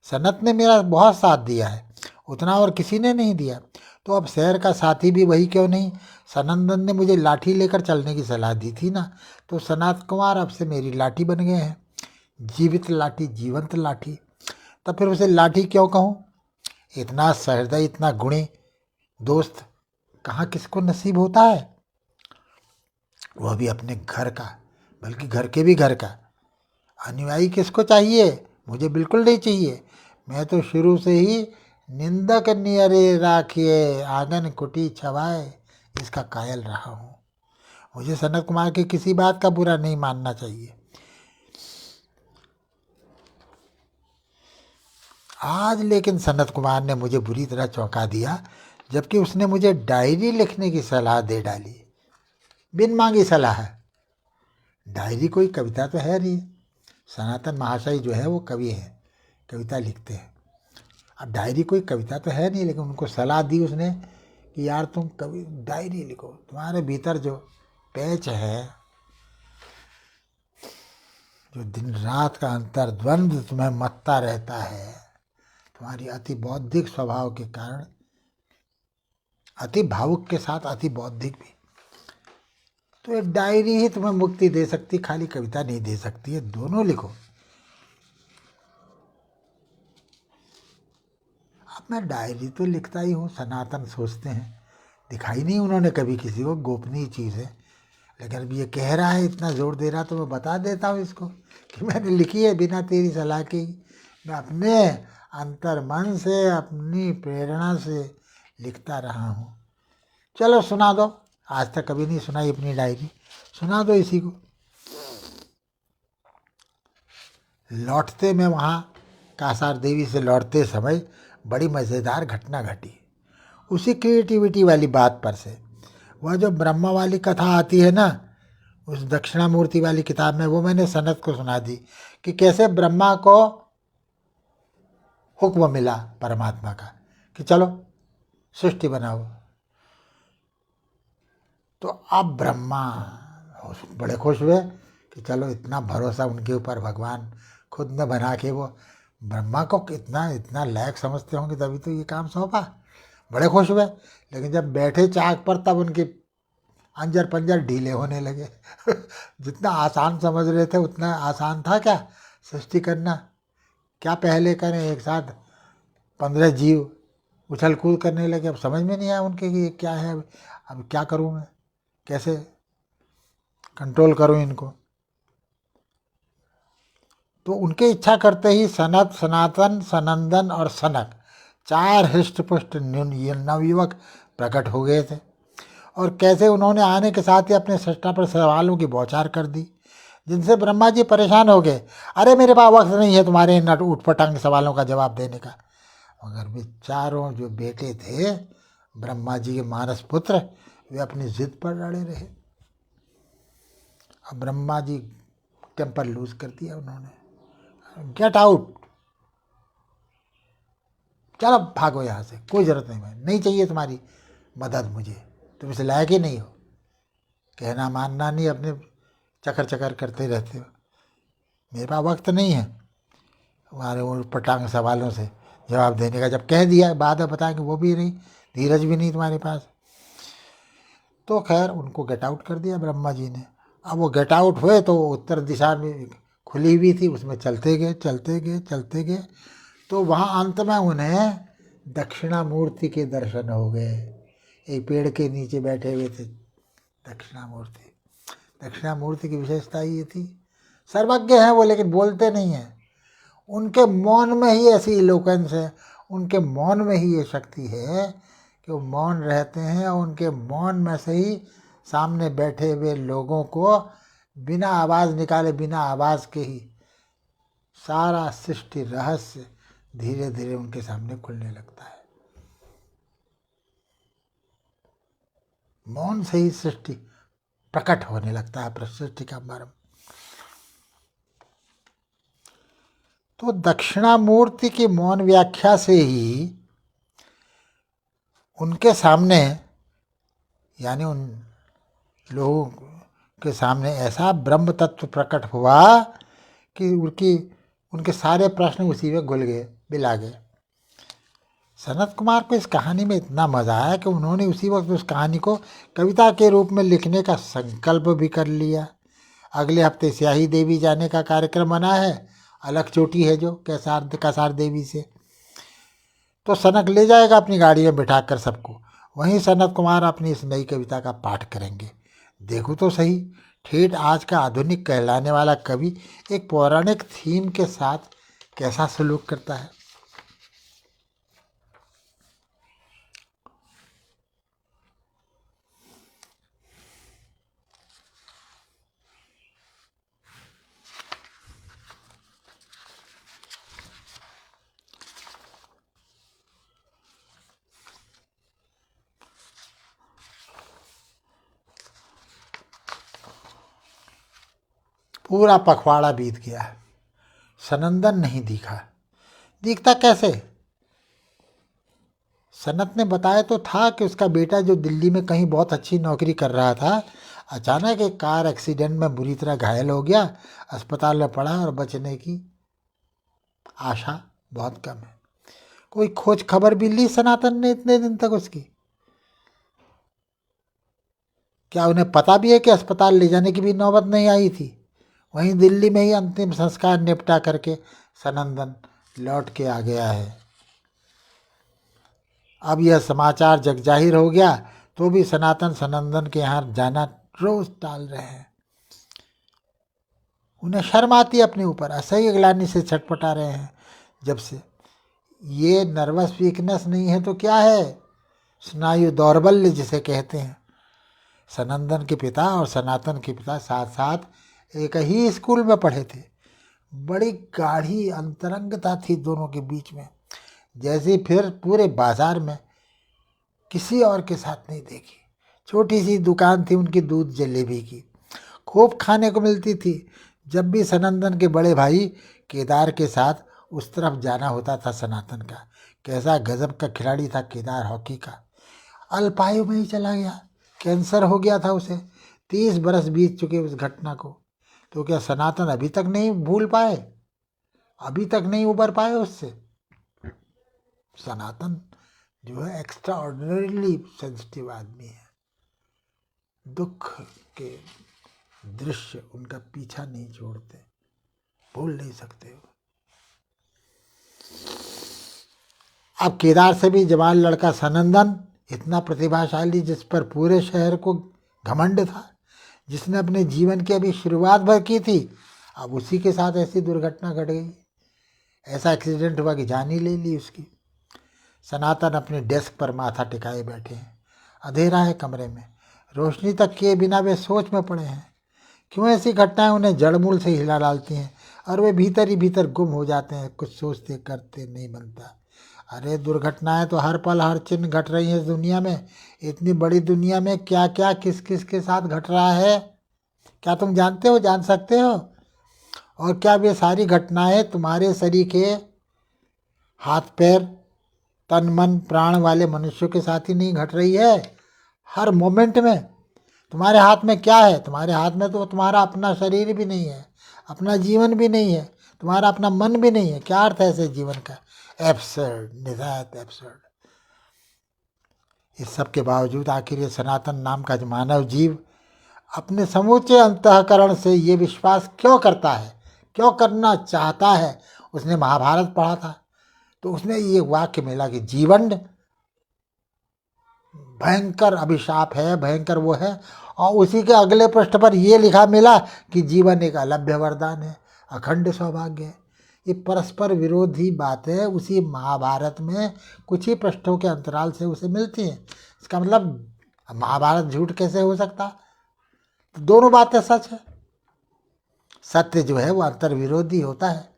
सनत ने मेरा बहुत साथ दिया है, उतना और किसी ने नहीं दिया, तो अब शहर का साथी भी वही क्यों नहीं? सनंदन ने मुझे लाठी लेकर चलने की सलाह दी थी ना, तो सनत कुमार अब से मेरी लाठी बन गए हैं। जीवित लाठी, जीवंत लाठी। तब फिर उसे लाठी क्यों कहूँ? इतना सहृदय, इतना गुणी दोस्त कहाँ किसको नसीब होता है, वह भी अपने घर का, बल्कि घर के भी घर का। अनुयायी किसको चाहिए? मुझे बिल्कुल नहीं चाहिए। मैं तो शुरू से ही निंदक नियरे राखिए आंगन कुटी छवाए इसका कायल रहा हूँ। मुझे सनत कुमार की किसी बात का बुरा नहीं मानना चाहिए। आज लेकिन सनत कुमार ने मुझे बुरी तरह चौंका दिया, जबकि उसने मुझे डायरी लिखने की सलाह दे डाली। बिन मांगी सलाह है। डायरी कोई कविता तो है नहीं। सनातन महाशय जो है वो कवि है, कविता लिखते हैं। अब डायरी कोई कविता तो है नहीं, लेकिन उनको सलाह दी उसने कि यार तुम कवि डायरी लिखो, तुम्हारे भीतर जो पैच है, जो दिन रात का अंतर्द्वंद तुम्हें मत्ता रहता है, तुम्हारी अति बौद्धिक स्वभाव के कारण, अति भावुक के साथ अति बौद्धिक भी, तो एक डायरी ही तुम्हें मुक्ति दे सकती, खाली कविता नहीं दे सकती है। दोनों लिखो। अब मैं डायरी तो लिखता ही हूँ, सनातन सोचते हैं, दिखाई नहीं उन्होंने कभी किसी को, गोपनीय चीज़ है। लेकिन अब ये कह रहा है, इतना जोर दे रहा, तो मैं बता देता हूँ इसको कि मैंने लिखी है बिना तेरी सलाह के ही। मैं अपने अंतर मन से, अपनी प्रेरणा से लिखता रहा हूँ। चलो सुना दो, आज तक कभी नहीं सुनाई अपनी डायरी, सुना दो इसी को। लौटते में वहाँ कासार देवी से लौटते समय बड़ी मज़ेदार घटना घटी, उसी क्रिएटिविटी वाली बात पर से। वह जो ब्रह्मा वाली कथा आती है ना, उस दक्षिणामूर्ति वाली किताब में, वो मैंने सनत को सुना दी कि कैसे ब्रह्मा को हुक्म मिला परमात्मा का कि चलो सृष्टि बनाओ। तो अब ब्रह्मा बड़े खुश हुए कि चलो, इतना भरोसा उनके ऊपर भगवान खुद ने बना के, वो ब्रह्मा को इतना इतना लायक समझते होंगे तभी तो ये काम सौंपा। बड़े खुश हुए। लेकिन जब बैठे चाक पर, तब उनके अंजर पंजर ढीले होने लगे। जितना आसान समझ रहे थे उतना आसान था क्या सृष्टि करना? क्या पहले करें, एक साथ 15 जीव उछल कूद करने लगे। अब समझ में नहीं आया उनके कि ये क्या है, अब क्या करूँ मैं, कैसे? कंट्रोल करो इनको। तो उनके इच्छा करते ही सनत, सनातन, सनंदन और सनक 4 हृष्टपुष्ट नवयुवक प्रकट हो गए थे। और कैसे उन्होंने आने के साथ ही अपने सृष्टा पर सवालों की बौछार कर दी, जिनसे ब्रह्मा जी परेशान हो गए। अरे मेरे पास वक्त नहीं है तुम्हारे इन उठपटांग सवालों का जवाब देने का। मगर वे चारों जो बेटे थे ब्रह्मा जी के मानस पुत्र, वे अपनी जिद पर अड़े रहे। अब ब्रह्मा जी टेम्पर लूज कर दिया उन्होंने। गेट आउट, चलो भागो यहाँ से, कोई ज़रूरत नहीं चाहिए तुम्हारी मदद मुझे, तुम इसे लायक ही नहीं हो। कहना मानना नहीं, अपने चक्कर चक्कर करते रहते हो। मेरे पास वक्त नहीं है तुम्हारे उन पटांग सवालों से जवाब देने का। जब कह दिया बाद में बताएंगे वो भी नहीं, धीरज भी नहीं तुम्हारे पास। तो खैर उनको गेट आउट कर दिया ब्रह्मा जी ने। अब वो गेट आउट हुए तो उत्तर दिशा में खुली हुई थी, उसमें चलते गए चलते गए चलते गए। तो वहाँ अंत में उन्हें दक्षिणामूर्ति के दर्शन हो गए। एक पेड़ के नीचे बैठे हुए थे दक्षिणामूर्ति। दक्षिणामूर्ति की विशेषता ये थी, सर्वज्ञ हैं वो लेकिन बोलते नहीं हैं। उनके मौन में ही ऐसी इलोक्वेंस है, उनके मौन में ही ये शक्ति है कि वो मौन रहते हैं। और उनके मौन में से ही सामने बैठे हुए लोगों को बिना आवाज़ निकाले, बिना आवाज़ के ही सारा सृष्टि रहस्य धीरे धीरे उनके सामने खुलने लगता है। मौन से ही सृष्टि प्रकट होने लगता है, सृष्टि का मर्म। तो दक्षिणामूर्ति की मौन व्याख्या से ही उनके सामने, यानी उन लोगों के सामने ऐसा ब्रह्म तत्व प्रकट हुआ कि उनके सारे प्रश्न उसी में घुल गए, बिला गए। सनत कुमार को इस कहानी में इतना मज़ा आया कि उन्होंने उसी वक्त उस कहानी को कविता के रूप में लिखने का संकल्प भी कर लिया। अगले हफ्ते स्याही देवी जाने का कार्यक्रम बना है, अलग चोटी है जो कसार देवी से। तो सनक ले जाएगा अपनी गाड़ी में बिठाकर सबको, वहीं सनत कुमार अपनी इस नई कविता का पाठ करेंगे। देखो तो सही, ठेठ आज का आधुनिक कहलाने वाला कवि एक पौराणिक थीम के साथ कैसा सलूक करता है। पूरा पखवाड़ा बीत गया, सनंदन नहीं दिखा। दिखता कैसे? सनत ने बताया तो था कि उसका बेटा जो दिल्ली में कहीं बहुत अच्छी नौकरी कर रहा था, अचानक एक कार एक्सीडेंट में बुरी तरह घायल हो गया, अस्पताल में पड़ा और बचने की आशा बहुत कम है। कोई खोज खबर भी ली सनातन ने इतने दिन तक उसकी? क्या उन्हें पता भी है कि अस्पताल ले जाने की भी नौबत नहीं आई थी? वहीं दिल्ली में ही अंतिम संस्कार निपटा करके सनंदन लौट के आ गया है। अब यह समाचार जग जाहिर हो गया तो भी सनातन सनंदन के यहाँ जाना रोज टाल रहे हैं। उन्हें शर्म आती है अपने ऊपर, असह्य ग्लानि से छटपटा रहे हैं। जब से ये नर्वस वीकनेस नहीं है तो क्या है, स्नायु दौर्बल्य जिसे कहते हैं। सनंदन के पिता और सनातन के पिता साथ साथ एक ही स्कूल में पढ़े थे। बड़ी गाढ़ी अंतरंगता थी दोनों के बीच में, जैसी फिर पूरे बाजार में किसी और के साथ नहीं देखी। छोटी सी दुकान थी उनकी दूध जलेबी की, खूब खाने को मिलती थी। जब भी सनंदन के बड़े भाई केदार के साथ उस तरफ जाना होता था सनातन का, कैसा गजब का खिलाड़ी था केदार हॉकी का। अल्पायु में ही चला गया, कैंसर हो गया था उसे। 30 बरस बीत चुके उस घटना को। तो क्या सनातन अभी तक नहीं भूल पाए, अभी तक नहीं उबर पाए उससे? सनातन जो है एक्स्ट्रा ऑर्डिनरीली सेंसिटिव आदमी है। दुख के दृश्य उनका पीछा नहीं छोड़ते, भूल नहीं सकते हो। अब केदार से भी जवान लड़का सनंदन, इतना प्रतिभाशाली जिस पर पूरे शहर को घमंड था, जिसने अपने जीवन की अभी शुरुआत भर की थी, अब उसी के साथ ऐसी दुर्घटना घट गई। ऐसा एक्सीडेंट हुआ कि जान ही ले ली उसकी। सनातन अपने डेस्क पर माथा टिकाए बैठे हैं। अंधेरा है कमरे में, रोशनी तक किए बिना वे सोच में पड़े हैं। क्यों ऐसी घटनाएं उन्हें जड़मूल से हिला डालती हैं और वे भीतर ही भीतर गुम हो जाते हैं, कुछ सोचते करते नहीं बनता। अरे दुर्घटनाएं तो हर पल हर चिन्ह घट रही हैं इस दुनिया में। इतनी बड़ी दुनिया में क्या क्या किस किस के साथ घट रहा है, क्या तुम जानते हो, जान सकते हो? और क्या वे सारी घटनाएं तुम्हारे शरीर के हाथ पैर तन मन प्राण वाले मनुष्यों के साथ ही नहीं घट रही है? हर मोमेंट में तुम्हारे हाथ में क्या है? तुम्हारे हाथ में तो तुम्हारा अपना शरीर भी नहीं है, अपना जीवन भी नहीं है, तुम्हारा अपना मन भी नहीं है। क्या अर्थ है ऐसे जीवन का? एब्सर्ड, निहायत एब्सर्ड। इस सब के बावजूद आखिर ये सनातन नाम का जो मानव जीव अपने समूचे अंतःकरण से ये विश्वास क्यों करता है, क्यों करना चाहता है? उसने महाभारत पढ़ा था तो उसने ये वाक्य मिला कि जीवन भयंकर अभिशाप है, भयंकर वो है। और उसी के अगले पृष्ठ पर ये लिखा मिला कि जीवन एक अलभ्य वरदान है, अखंड सौभाग्य है। ये परस्पर विरोधी बातें उसी महाभारत में कुछ ही पृष्ठों के अंतराल से उसे मिलती हैं। इसका मतलब महाभारत झूठ कैसे हो सकता? तो दोनों बातें सच है। सत्य जो है वो अंतर विरोधी होता है,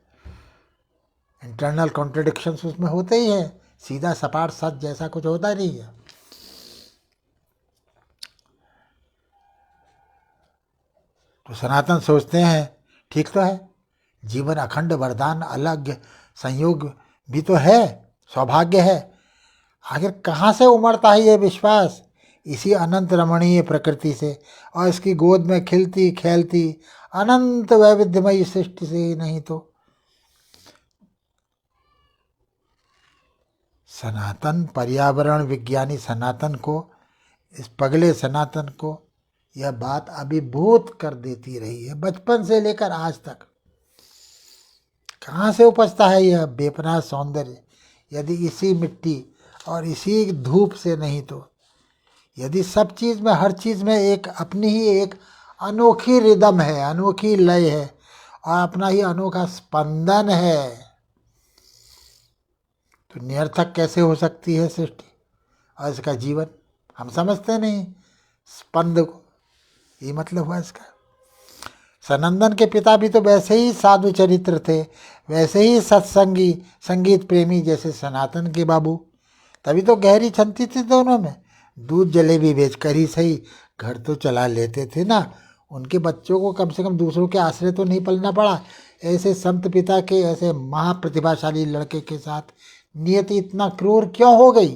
इंटरनल कॉन्ट्रडिक्शंस उसमें होते ही हैं। सीधा सपाट सच जैसा कुछ होता नहीं है। तो सनातन सोचते हैं ठीक तो है, जीवन अखंड वरदान अलग संयोग भी तो है, सौभाग्य है। आखिर कहाँ से उमड़ता है ये विश्वास? इसी अनंत रमणीय प्रकृति से और इसकी गोद में खिलती खेलती अनंत वैविध्यमयी सृष्टि से ही नहीं तो। सनातन पर्यावरण विज्ञानी सनातन को, इस पगले सनातन को यह बात अभिभूत कर देती रही है बचपन से लेकर आज तक। कहाँ से उपजता है यह बेपनाह सौंदर्य यदि इसी मिट्टी और इसी धूप से नहीं तो? यदि सब चीज़ में, हर चीज़ में एक अपनी ही एक अनोखी रिदम है, अनोखी लय है और अपना ही अनोखा स्पंदन है, तो निरर्थक कैसे हो सकती है सृष्टि और इसका जीवन? हम समझते नहीं स्पंद को, ये मतलब हुआ इसका। सनंदन के पिता भी तो वैसे ही साधु चरित्र थे, वैसे ही सत्संगी संगीत प्रेमी जैसे सनातन के बाबू। तभी तो गहरी छंती थी दोनों में। दूध जलेबी बेचकर ही सही घर तो चला लेते थे ना। उनके बच्चों को कम से कम दूसरों के आश्रय तो नहीं पलना पड़ा। ऐसे संत पिता के ऐसे महाप्रतिभाशाली लड़के के साथ नियति इतना क्रूर क्यों हो गई?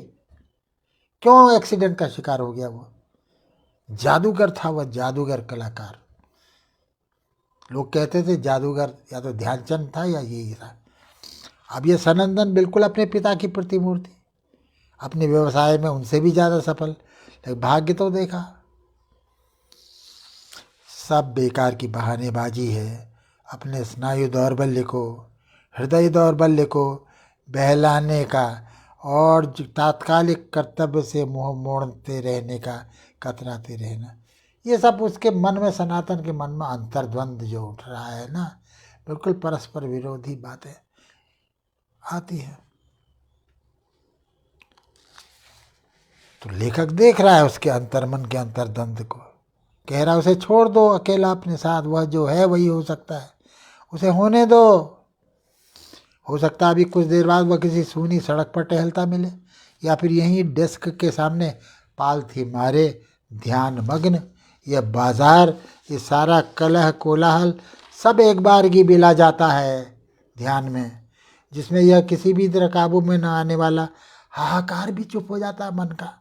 क्यों एक्सीडेंट का शिकार हो गया? वो जादूगर था, वह जादूगर कलाकार। लोग कहते थे जादूगर या तो ध्यानचंद था या यही था। अब ये सनंदन बिल्कुल अपने पिता की प्रतिमूर्ति, अपने व्यवसाय में उनसे भी ज़्यादा सफल। लेकिन भाग्य तो देखा, सब बेकार की बहानेबाजी है। अपने स्नायु दौर्बल्य को, हृदय दौर्बल्य को बहलाने का और तात्कालिक कर्तव्य से मुंह मोड़ते रहने का, कतराते रहना, ये सब उसके मन में, सनातन के मन में अंतर्द्वंद जो उठ रहा है ना, बिल्कुल परस्पर विरोधी बातें आती हैं। तो लेखक देख रहा है उसके अंतर्मन के अंतर्द्वंद को, कह रहा है उसे छोड़ दो अकेला अपने साथ, वह जो है वही हो सकता है, उसे होने दो। हो सकता है अभी कुछ देर बाद वह किसी सूनी सड़क पर टहलता मिले या फिर यहीं डेस्क के सामने पालथी मारे ध्यान मग्न। यह बाजार, ये सारा कलह कोलाहल सब एक बार की बिला जाता है ध्यान में, जिसमें यह किसी भी तरह काबू में न आने वाला हाहाकार भी चुप हो जाता है मन का।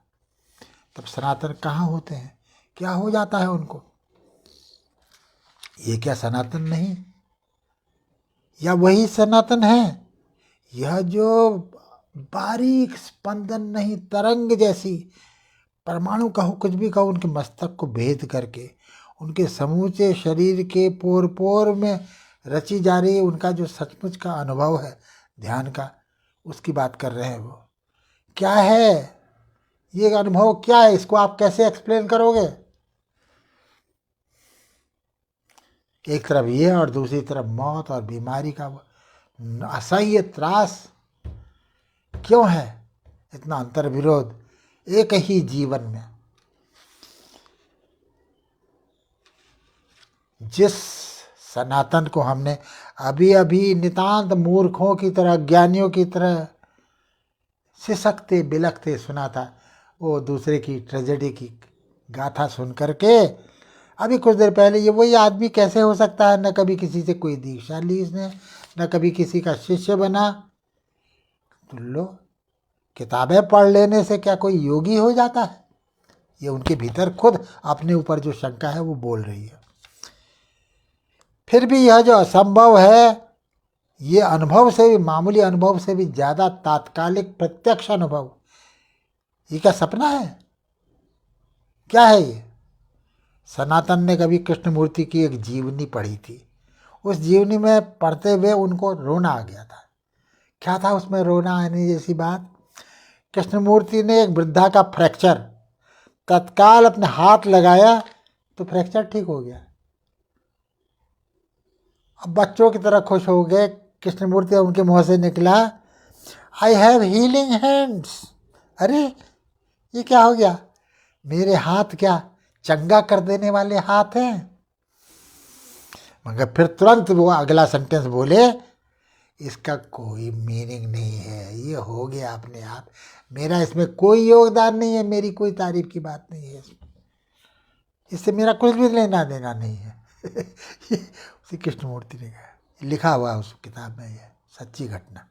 तब सनातन कहाँ होते हैं? क्या हो जाता है उनको? ये क्या सनातन नहीं, या वही सनातन है? यह जो बारीक स्पंदन नहीं, तरंग जैसी, परमाणु कहो कुछ भी कहो, उनके मस्तक को भेद करके उनके समूचे शरीर के पोर पोर में रची जा रही है, उनका जो सचमुच का अनुभव है ध्यान का, उसकी बात कर रहे हैं। वो क्या है? ये अनुभव क्या है? इसको आप कैसे एक्सप्लेन करोगे? एक तरफ ये और दूसरी तरफ मौत और बीमारी का वो असह्य त्रास। क्यों है इतना अंतर विरोध एक ही जीवन में? जिस सनातन को हमने अभी अभी नितांत मूर्खों की तरह, ज्ञानियों की तरह सिसकते बिलखते सुना था, वो दूसरे की ट्रेजेडी की गाथा सुन करके अभी कुछ देर पहले ये वही आदमी कैसे हो सकता है? न कभी किसी से कोई दीक्षा ली इसने, न कभी किसी का शिष्य बना। तो लो, किताबें पढ़ लेने से क्या कोई योगी हो जाता है? ये उनके भीतर खुद अपने ऊपर जो शंका है वो बोल रही है। फिर भी यह जो असंभव है, ये अनुभव से भी, मामूली अनुभव से भी ज़्यादा तात्कालिक प्रत्यक्ष अनुभव, ये क्या सपना है? क्या है ये? सनातन ने कभी कृष्णमूर्ति की एक जीवनी पढ़ी थी। उस जीवनी में पढ़ते हुए उनको रोना आ गया था। क्या था उसमें रोना आने जैसी बात? कृष्णमूर्ति ने एक वृद्धा का फ्रैक्चर तत्काल अपने हाथ लगाया तो फ्रैक्चर ठीक हो गया। अब बच्चों की तरह खुश हो गए। कृष्णमूर्ति, उनके मुँह से निकला, आई हैव हीलिंग हैंड्स। अरे ये क्या हो गया? मेरे हाथ क्या चंगा कर देने वाले हाथ हैं? मगर फिर तुरंत वो अगला सेंटेंस बोले, इसका कोई मीनिंग नहीं है, ये हो गया अपने आप, मेरा इसमें कोई योगदान नहीं है, मेरी कोई तारीफ की बात नहीं है, इससे मेरा कुछ भी लेना देना नहीं है। उसी कृष्णमूर्ति ने कहा, लिखा हुआ उस किताब में, ये सच्ची घटना।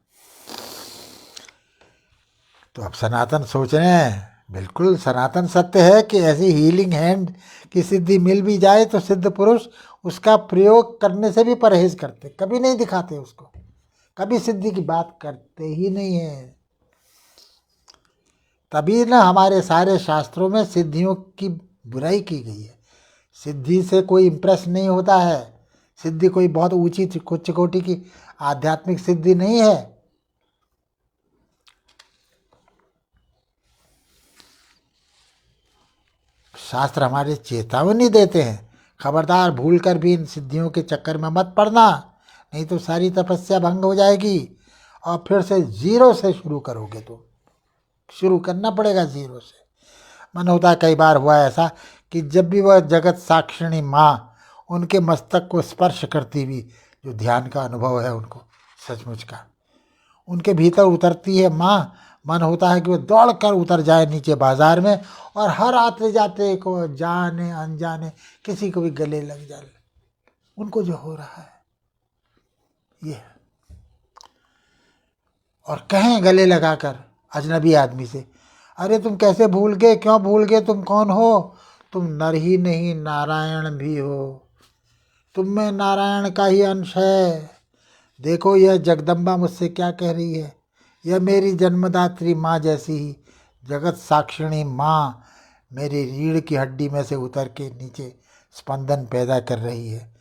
तो अब सनातन सोच रहे हैं, बिल्कुल सनातन सत्य है कि ऐसी हीलिंग हैंड की सिद्धि मिल भी जाए तो सिद्ध पुरुष उसका प्रयोग करने से भी परहेज करते, कभी नहीं दिखाते उसको, कभी सिद्धि की बात करते ही नहीं है। तभी ना हमारे सारे शास्त्रों में सिद्धियों की बुराई की गई है। सिद्धि से कोई इम्प्रेस नहीं होता है। सिद्धि कोई बहुत ऊंची उच्च कोटि की आध्यात्मिक सिद्धि नहीं है। शास्त्र हमारे चेतावनी देते हैं, खबरदार भूलकर भी इन सिद्धियों के चक्कर में मत पड़ना, नहीं तो सारी तपस्या भंग हो जाएगी और फिर से जीरो से शुरू करोगे। तो शुरू करना पड़ेगा जीरो से। मन होता है, कई बार हुआ ऐसा कि जब भी वह जगत साक्षिणी माँ उनके मस्तक को स्पर्श करती हुई जो ध्यान का अनुभव है उनको सचमुच का उनके भीतर उतरती है माँ, मन होता है कि वो दौड़ कर उतर जाए नीचे बाजार में और हर आते जाते को जाने अनजाने किसी को भी गले लग जाए। उनको जो हो रहा है ये, और कहें गले लगाकर अजनबी आदमी से, अरे तुम कैसे भूल गए, क्यों भूल गए, तुम कौन हो? तुम नर ही नहीं नारायण भी हो, तुम में नारायण का ही अंश है। देखो यह जगदम्बा मुझसे क्या कह रही है, यह मेरी जन्मदात्री माँ जैसी ही जगत साक्षिणी माँ मेरी रीढ़ की हड्डी में से उतर के नीचे स्पंदन पैदा कर रही है।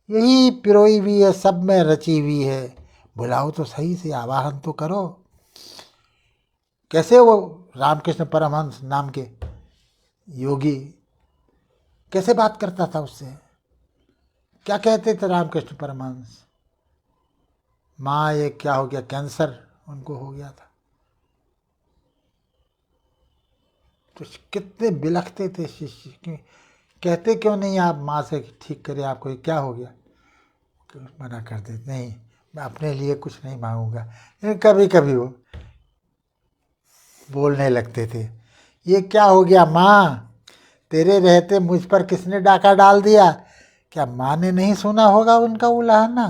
यही पिरोई हुई है, सब में रची हुई है, बुलाओ तो सही से, आवाहन तो करो। कैसे वो रामकृष्ण परमहंस नाम के योगी कैसे बात करता था उससे? क्या कहते थे रामकृष्ण परमहंस? माँ ये क्या हो गया, कैंसर उनको हो गया था। तो कितने बिलखते थे शिष्य, कहते क्यों नहीं आप माँ से ठीक करें, आपको क्या हो गया? मना कर देते, नहीं मैं अपने लिए कुछ नहीं मांगूंगा। लेकिन कभी कभी वो बोलने लगते थे, ये क्या हो गया माँ, तेरे रहते मुझ पर किसने डाका डाल दिया? क्या माँ ने नहीं सुना होगा उनका उलाहना?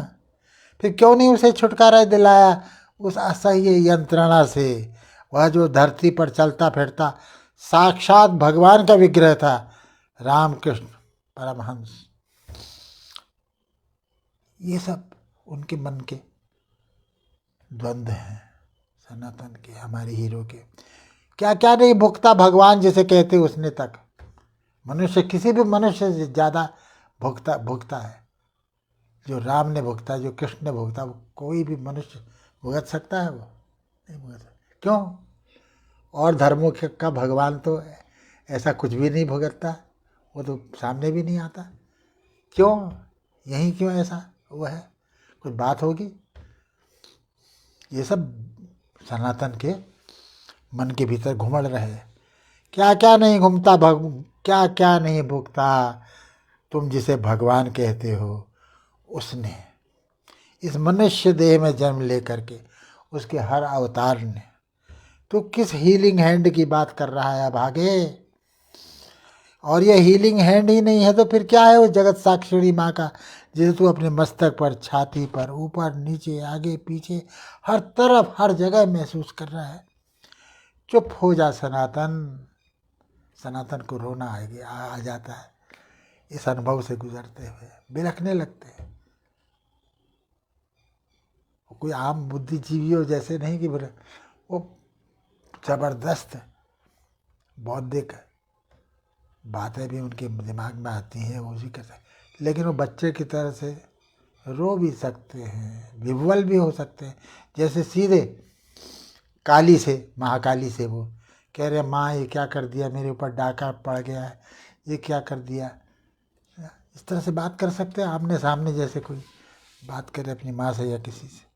फिर क्यों नहीं उसे छुटकारा दिलाया उस असह्य यंत्रणा से? वह जो धरती पर चलता फिरता साक्षात भगवान का विग्रह था, रामकृष्ण परमहंस। ये सब उनके मन के द्वंद्व हैं, सनातन के, हमारे हीरो के। क्या क्या नहीं भुगता भगवान जिसे कहते उसने तक। मनुष्य किसी भी मनुष्य से ज़्यादा भुगता है जो राम ने भुगता, जो कृष्ण ने भुगता, वो कोई भी मनुष्य भुगत सकता है? वो नहीं भुगत सकता। क्यों? और धर्मों का भगवान तो ऐसा कुछ भी नहीं भुगतता, वो तो सामने भी नहीं आता। क्यों? यहीं क्यों ऐसा हुआ है, कुछ बात होगी। ये सब सनातन के मन के भीतर घुमड़ रहे हैं। क्या क्या नहीं घूमता क्या क्या नहीं भुगता तुम जिसे भगवान कहते हो उसने, इस मनुष्य देह में जन्म लेकर के, उसके हर अवतार ने। तो किस हीलिंग हैंड की बात कर रहा है अभागे? और ये हीलिंग हैंड ही नहीं है तो फिर क्या है उस जगत साक्षिणी माँ का, जिसे तू अपने मस्तक पर, छाती पर, ऊपर नीचे, आगे पीछे, हर तरफ हर जगह महसूस कर रहा है। चुप हो जा सनातन। सनातन को रोना आ जाता है इस अनुभव से गुजरते हुए, बिलखने लगते हैं। कोई आम बुद्धिजीवियों जैसे नहीं कि वो जबरदस्त बौद्धिक बातें भी उनके दिमाग में आती हैं, वो भी करते हैं, लेकिन वो बच्चे की तरह से रो भी सकते हैं, विह्वल भी हो सकते हैं। जैसे सीधे काली से, महाकाली से वो कह रहे माँ ये क्या कर दिया, मेरे ऊपर डाका पड़ गया है, ये क्या कर दिया। इस तरह से बात कर सकते हैं आमने सामने, जैसे कोई बात करे अपनी माँ से या किसी से।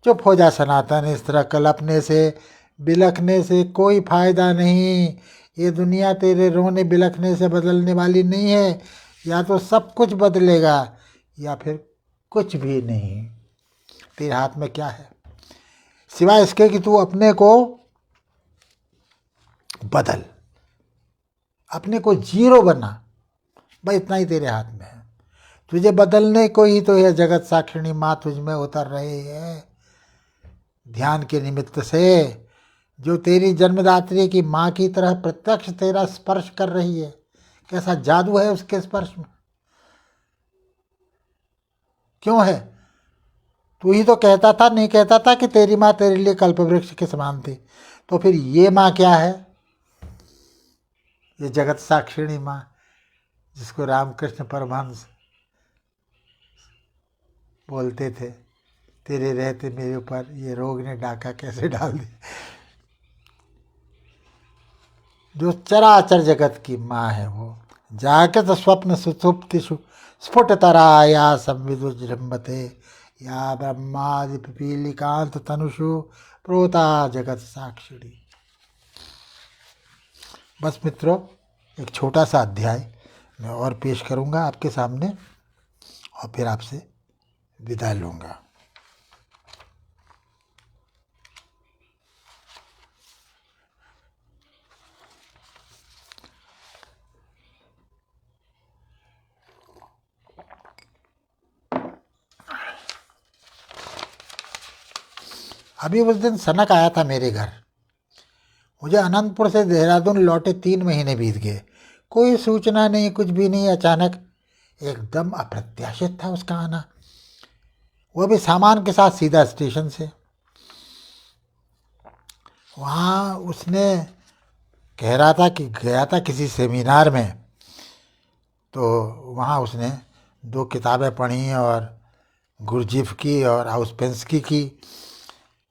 चुप हो जा सनातन। इस तरह कलपने से, बिलखने से कोई फायदा नहीं। ये दुनिया तेरे रोने बिलखने से बदलने वाली नहीं है। या तो सब कुछ बदलेगा या फिर कुछ भी नहीं। तेरे हाथ में क्या है सिवाय इसके कि तू अपने को बदल, अपने को जीरो बना। भाई इतना ही तेरे हाथ में है। तुझे बदलने को ही तो यह जगत साक्षिणी माँ तुझ में उतर रही है ध्यान के निमित्त से, जो तेरी जन्मदात्री की माँ की तरह प्रत्यक्ष तेरा स्पर्श कर रही है। कैसा जादू है उसके स्पर्श में, क्यों है? तू ही तो कहता था, नहीं कहता था कि तेरी माँ तेरे लिए कल्पवृक्ष के समान थी। तो फिर ये माँ क्या है? ये जगत साक्षिणी माँ जिसको रामकृष्ण परमहंस बोलते थे, तेरे रहते मेरे ऊपर ये रोग ने डाका कैसे डाल दिया। जो चराचर जगत की माँ है वो जागृत स्वप्न सुसुप्तिषु स्फुटतराया संविदुजृंभते या ब्रह्मादि पिपीलिकांत तनुषु प्रोता जगत साक्षिणी। बस मित्रों, एक छोटा सा अध्याय मैं और पेश करूँगा आपके सामने और फिर आपसे विदा लूँगा। अभी उस दिन सनक आया था मेरे घर। मुझे अनंतपुर से देहरादून लौटे 3 महीने बीत गए। कोई सूचना नहीं, कुछ भी नहीं। अचानक एकदम अप्रत्याशित था उसका आना, वो भी सामान के साथ सीधा स्टेशन से। वहाँ उसने कह रहा था कि गया था किसी सेमिनार में, तो वहाँ उसने 2 किताबें पढ़ी और गुरजीफ की और आउस्पेंस्की की,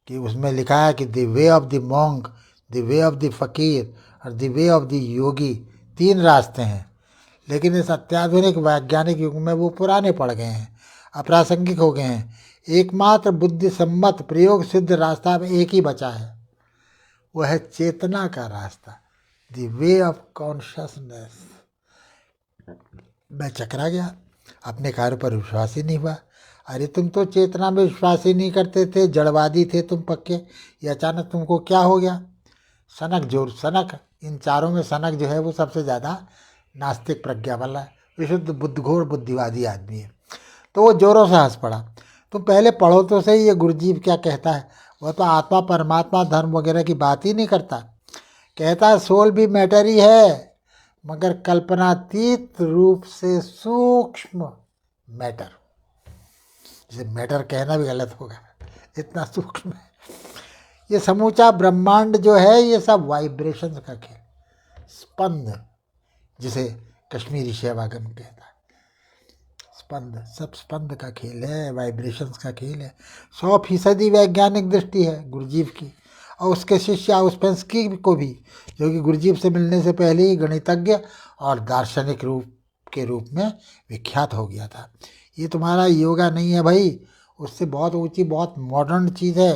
कि उसमें लिखा है कि the way of the monk, the way of the फ़कीर और द वे ऑफ द योगी, 3 रास्ते हैं। लेकिन इस अत्याधुनिक वैज्ञानिक युग में वो पुराने पड़ गए हैं, अप्रासंगिक हो गए हैं। एकमात्र बुद्धि सम्मत प्रयोग सिद्ध रास्ता अब एक ही बचा है, वो है चेतना का रास्ता, द वे ऑफ कॉन्शसनेस। मैं चकरा गया, अपने कार्य पर विश्वास ही नहीं हुआ। अरे तुम तो चेतना में विश्वास ही नहीं करते थे, जड़वादी थे तुम पक्के, ये अचानक तुमको क्या हो गया? सनक, इन चारों में सनक जो है वो सबसे ज़्यादा नास्तिक प्रज्ञा वाला है, विशुद्ध बुद्धघोर बुद्धिवादी आदमी है। तो वो जोरों से हंस पड़ा। तुम पहले पढ़ो तो सही, ये गुरजीफ क्या कहता है। वह तो आत्मा परमात्मा धर्म वगैरह की बात ही नहीं करता। कहता है सोल भी मैटर ही है, मगर कल्पनातीत रूप से सूक्ष्म मैटर। जिसे मैटर कहना भी गलत होगा, इतना सूक्ष्म है। ये समूचा ब्रह्मांड जो है ये सब वाइब्रेशन का खेल, स्पंद, जिसे कश्मीरी शैवागम कहता है। स्पंद, सब स्पंद का खेल है, वाइब्रेशंस का खेल है। 100% वैज्ञानिक दृष्टि है गुरजीफ की, और उसके शिष्य आउस्पेंस्की को भी, जो कि गुरजीफ से मिलने से पहले ही गणितज्ञ और दार्शनिक रूप में विख्यात हो गया था। ये तुम्हारा योगा नहीं है भाई, उससे बहुत ऊंची बहुत मॉडर्न चीज़ है।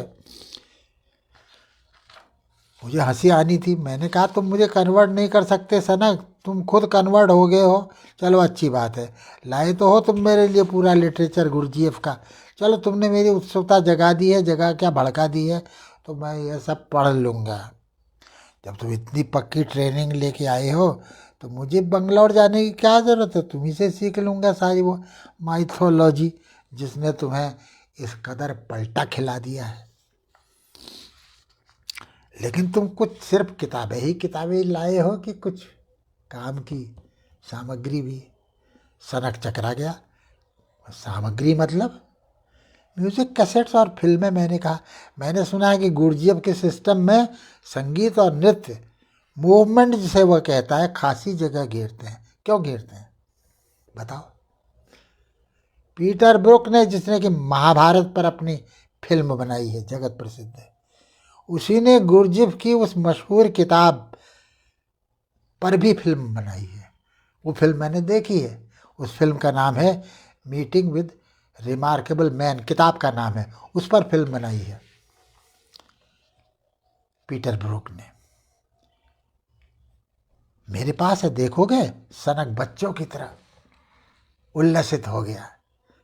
मुझे हंसी आनी थी, मैंने कहा तुम मुझे कन्वर्ट नहीं कर सकते सनक, तुम खुद कन्वर्ट हो गए हो, चलो अच्छी बात है। लाए तो हो तुम मेरे लिए पूरा लिटरेचर गुरजीएफ का, चलो तुमने मेरी उत्सुकता जगा दी है, जगा क्या भड़का दी है, तो मैं ये सब पढ़ लूँगा। जब तुम इतनी पक्की ट्रेनिंग लेके आए हो तो मुझे बंगलौर जाने की क्या ज़रूरत है, तुम्ही से सीख लूँगा सारी वो माइथोलॉजी जिसने तुम्हें इस कदर पलटा खिला दिया है। लेकिन तुम कुछ सिर्फ किताबें ही किताबें लाए हो कि कुछ काम की सामग्री भी? सनक चकरा गया। सामग्री मतलब म्यूजिक कैसेट्स और फिल्में। मैंने कहा मैंने सुना है कि गुरजीएफ के सिस्टम में संगीत और नृत्य मूवमेंट जिसे वह कहता है खासी जगह घेरते हैं। क्यों घेरते हैं बताओ? पीटर ब्रुक ने, जिसने कि महाभारत पर अपनी फिल्म बनाई है, जगत प्रसिद्ध है, उसी ने गुरजीएफ की उस मशहूर किताब पर भी फिल्म बनाई है। वो फिल्म मैंने देखी है। उस फिल्म का नाम है मीटिंग विद रिमार्केबल मैन, किताब का नाम है, उस पर फिल्म बनाई है पीटर ब्रुक ने। मेरे पास है, देखोगे? सनक बच्चों की तरह उल्लसित हो गया।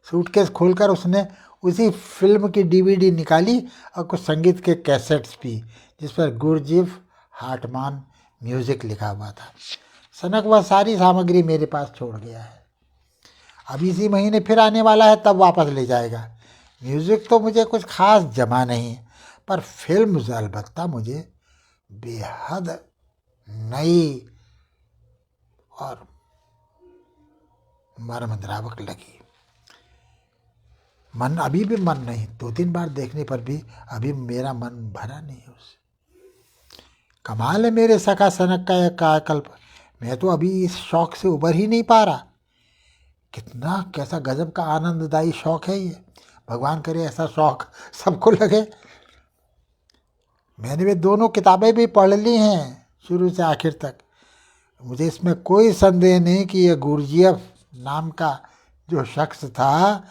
सूटकेस खोलकर उसने उसी फिल्म की डीवीडी निकाली और कुछ संगीत के कैसेट्स भी, जिस पर गुरजीएफ हार्टमान म्यूजिक लिखा हुआ था। सनक वह सारी सामग्री मेरे पास छोड़ गया है। अब इसी महीने फिर आने वाला है, तब वापस ले जाएगा। म्यूज़िक तो मुझे कुछ खास जमा नहीं, पर फिल्म अलबत्ता मुझे बेहद नई और मर्मद्रावक लगी। मन अभी भी मन नहीं, 2-3 बार देखने पर भी अभी मेरा मन भरा नहीं है उससे। कमाल है मेरे सखा सनक का यह कायाकल्प, मैं तो अभी इस शौक से उबर ही नहीं पा रहा। कितना कैसा गजब का आनंददायी शौक है ये। भगवान करे ऐसा शौक सबको लगे। मैंने वे दोनों किताबें भी पढ़ ली हैं शुरू से आखिर तक। मुझे इसमें कोई संदेह नहीं कि यह गुरजीएफ नाम का जो शख्स था,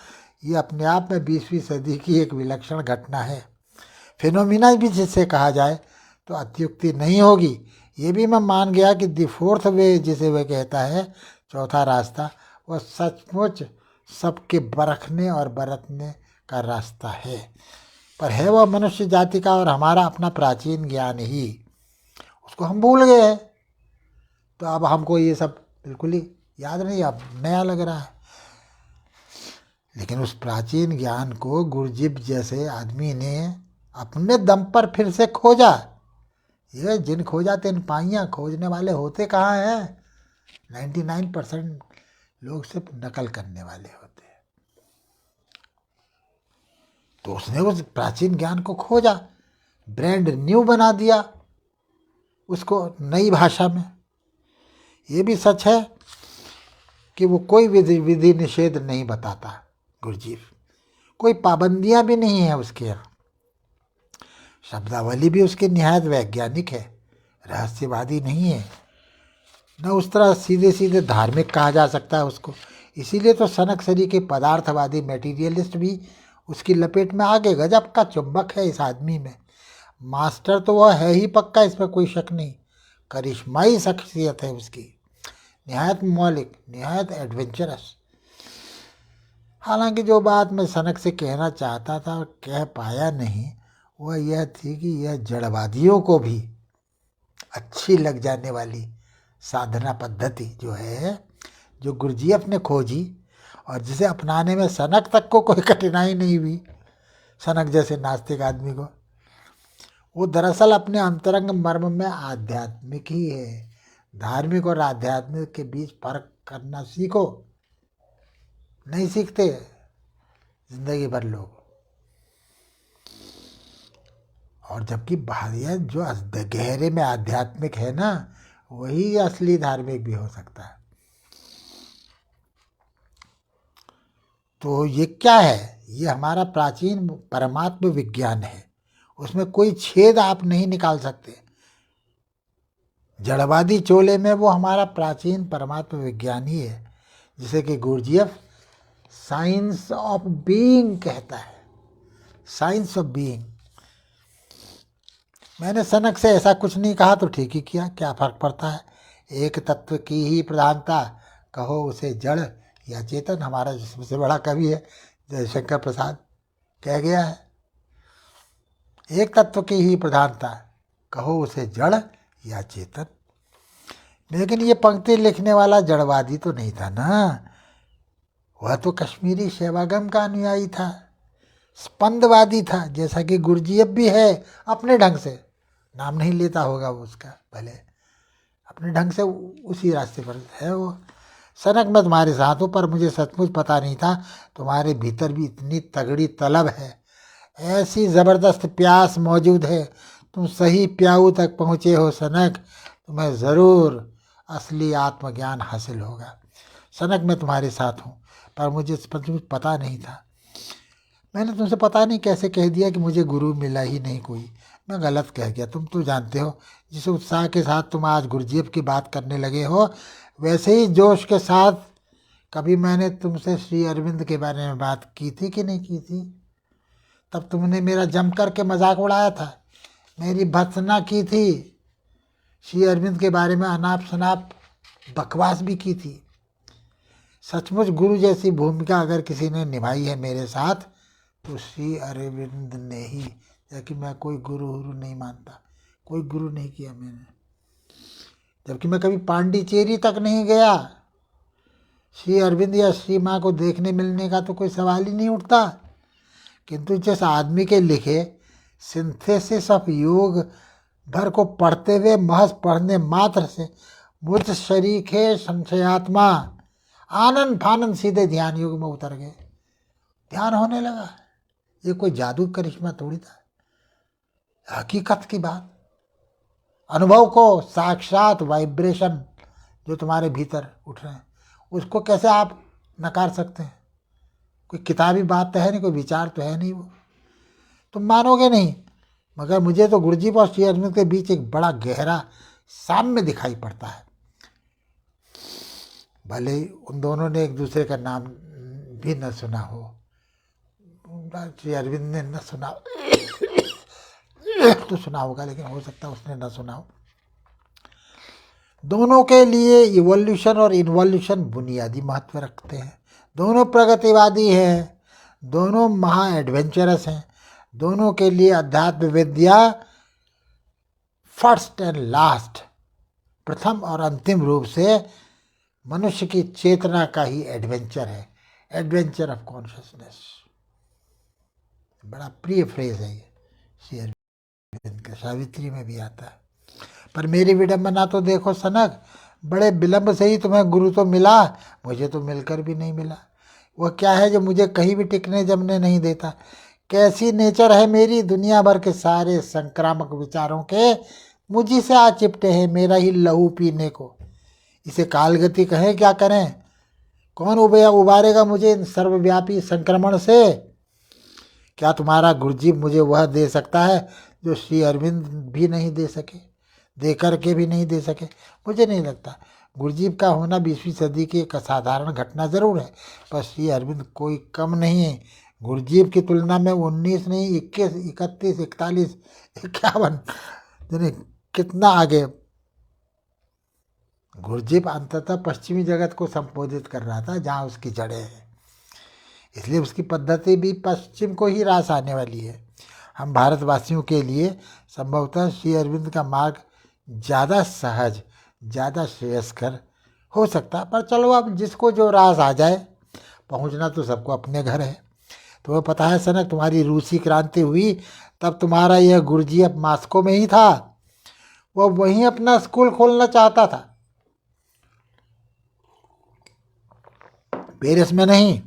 ये अपने आप में 20वीं सदी की एक विलक्षण घटना है। फिनोमिना भी जिसे कहा जाए तो अत्युक्ति नहीं होगी। ये भी मैं मान गया कि द फोर्थ वे जिसे वह कहता है, चौथा रास्ता, वह सचमुच सबके बरखने और बरतने का रास्ता है। पर है वह मनुष्य जाति का और हमारा अपना प्राचीन ज्ञान ही। उसको हम भूल गए हैं, तो अब हमको ये सब बिल्कुल ही याद नहीं, अब नया लग रहा है। लेकिन उस प्राचीन ज्ञान को गुरजीएफ जैसे आदमी ने अपने दम पर फिर से खोजा। ये जिन खोजा तिन पाइयाँ, खोजने वाले होते कहाँ हैं? 99% लोग सिर्फ नकल करने वाले होते हैं। तो उसने उस प्राचीन ज्ञान को खोजा, ब्रांड न्यू बना दिया उसको नई भाषा में। ये भी सच है कि वो कोई विधि निषेध नहीं बताता गुरजीएफ, कोई पाबंदियां भी नहीं है उसके यहाँ। शब्दावली भी उसकी निहायत वैज्ञानिक है, रहस्यवादी नहीं है। न उस तरह सीधे सीधे धार्मिक कहा जा सकता है उसको। इसीलिए तो सनक सरी के पदार्थवादी मेटीरियलिस्ट भी उसकी लपेट में आ गए। गजब का चुंबक है इस आदमी में। मास्टर तो वह है ही पक्का, इसमें कोई शक नहीं। करिश्माई शख्सियत है उसकी, निहायत मौलिक, निहायत एडवेंचरस। हालांकि जो बात मैं सनक से कहना चाहता था कह पाया नहीं, वह यह थी कि यह जड़वादियों को भी अच्छी लग जाने वाली साधना पद्धति जो है, जो गुरजीएफ ने खोजी और जिसे अपनाने में सनक तक को कोई कठिनाई नहीं हुई, सनक जैसे नास्तिक आदमी को, वो दरअसल अपने अंतरंग मर्म में आध्यात्मिक ही है। धार्मिक और आध्यात्मिक के बीच फर्क करना सीखो। नहीं सीखते जिंदगी भर लोग। और जबकि बाहर जो गहरे में आध्यात्मिक है ना, वही असली धार्मिक भी हो सकता है। तो ये क्या है? ये हमारा प्राचीन परमात्म विज्ञान है, उसमें कोई छेद आप नहीं निकाल सकते। जड़वादी चोले में वो हमारा प्राचीन परमात्म विज्ञान ही है, जिसे कि गुरजीएफ साइंस ऑफ बीइंग कहता है, साइंस ऑफ बीइंग। मैंने सनक से ऐसा कुछ नहीं कहा तो ठीक ही किया, क्या फर्क पड़ता है। एक तत्व की ही प्रधानता, कहो उसे जड़ या चेतन। हमारा जो सबसे बड़ा कवि है जयशंकर प्रसाद कह गया है, एक तत्व की ही प्रधानता, कहो उसे जड़ या चेतन। लेकिन ये पंक्ति लिखने वाला जड़वादी तो नहीं था ना, वह तो कश्मीरी शैवागम का अनुयायी था, स्पंदवादी था, जैसा कि गुरजीएफ भी है अपने ढंग से। नाम नहीं लेता होगा वो उसका, भले अपने ढंग से उसी रास्ते पर है वो। सनक मैं तुम्हारे साथ हूँ, पर मुझे सचमुच पता नहीं था तुम्हारे भीतर भी इतनी तगड़ी तलब है, ऐसी ज़बरदस्त प्यास मौजूद है। तुम सही प्याऊ तक पहुँचे हो सनक, तुम्हें ज़रूर असली आत्मज्ञान हासिल होगा। सनक मैं तुम्हारे साथ हूँ, पर मुझे सचमुच पता नहीं था। मैंने तुमसे पता नहीं कैसे कह दिया कि मुझे गुरु मिला ही नहीं कोई। मैं गलत कह गया, तुम तो जानते हो जिस उत्साह के साथ तुम आज गुरजीएफ की बात करने लगे हो, वैसे ही जोश के साथ कभी मैंने तुमसे श्री अरविंद के बारे में बात की थी कि नहीं की थी? तब तुमने मेरा जम कर के मजाक उड़ाया था, मेरी भत्सना की थी, श्री अरविंद के बारे में अनाप शनाप बकवास भी की थी। सचमुच गुरु जैसी भूमिका अगर किसी ने निभाई है मेरे साथ तो श्री अरविंद ने ही, जबकि मैं कोई गुरु नहीं मानता, कोई गुरु नहीं किया मैंने, जबकि मैं कभी पांडिचेरी तक नहीं गया। श्री अरविंद या श्री माँ को देखने मिलने का तो कोई सवाल ही नहीं उठता। किंतु जिस आदमी के लिखे सिंथेसिस ऑफ योग भर को पढ़ते हुए महज पढ़ने मात्र से मुझ शरीके संशयात्मा आनंद फानंद सीधे ध्यान योग में उतर गए, ध्यान होने लगा। ये कोई जादू करिश्मा थोड़ी था, हकीकत की बात, अनुभव को साक्षात वाइब्रेशन जो तुम्हारे भीतर उठ रहे हैं, उसको कैसे आप नकार सकते हैं? कोई किताबी बात तो है नहीं, कोई विचार तो है नहीं, वो तुम मानोगे नहीं, मगर मुझे तो गुरजीएफ और श्री अरविंद के बीच एक बड़ा गहरा साम्य दिखाई पड़ता है। भले ही उन दोनों ने एक दूसरे का नाम भी न सुना हो, श्री अरविंद ने न सुना तो सुना होगा, लेकिन हो सकता है उसने न सुना हो। दोनों के लिए इवोल्यूशन और इन्वोल्यूशन बुनियादी महत्व रखते हैं। दोनों प्रगतिवादी हैं, दोनों महा एडवेंचरस हैं, दोनों के लिए अध्यात्म विद्या फर्स्ट एंड लास्ट, प्रथम और अंतिम रूप से मनुष्य की चेतना का ही एडवेंचर है, एडवेंचर ऑफ कॉन्शियसनेस। बड़ा प्रिय फ्रेज है ये, श्री अरविंद का सावित्री में भी आता है। पर मेरी विडंबना तो देखो सनक, बड़े विलंब से ही तुम्हें गुरु तो मिला, मुझे तो मिलकर भी नहीं मिला। वह क्या है जो मुझे कहीं भी टिकने जमने नहीं देता? कैसी नेचर है मेरी, दुनिया भर के सारे संक्रामक विचारों के मुझी से आ चिपटे हैं मेरा ही लहू पीने को। इसे कालगति कहें, क्या करें? कौन उबारेगा मुझे इन सर्वव्यापी संक्रमण से? क्या तुम्हारा गुरजीएफ मुझे वह दे सकता है जो श्री अरविंद भी नहीं दे सके, दे करके भी नहीं दे सके? मुझे नहीं लगता। गुरजीएफ का होना 20वीं सदी की एक असाधारण घटना ज़रूर है, पर श्री अरविंद कोई कम नहीं है। गुरजीएफ की तुलना में 19 नहीं 21, 31, 41, 51 कितना आगे। गुरजीएफ अंततः पश्चिमी जगत को संबोधित कर रहा था जहाँ उसकी जड़ें हैं, इसलिए उसकी पद्धति भी पश्चिम को ही रास आने वाली है। हम भारतवासियों के लिए संभवतः श्री अरविंद का मार्ग ज़्यादा सहज, ज़्यादा श्रेयस्कर हो सकता है, पर चलो अब जिसको जो रास आ जाए, पहुंचना तो सबको अपने घर है। तुम्हें पता है सनक, तुम्हारी रूसी क्रांति हुई तब तुम्हारा यह गुरजीएफ मास्को में ही था। वह वहीं अपना स्कूल खोलना चाहता था, पेरिस में नहीं,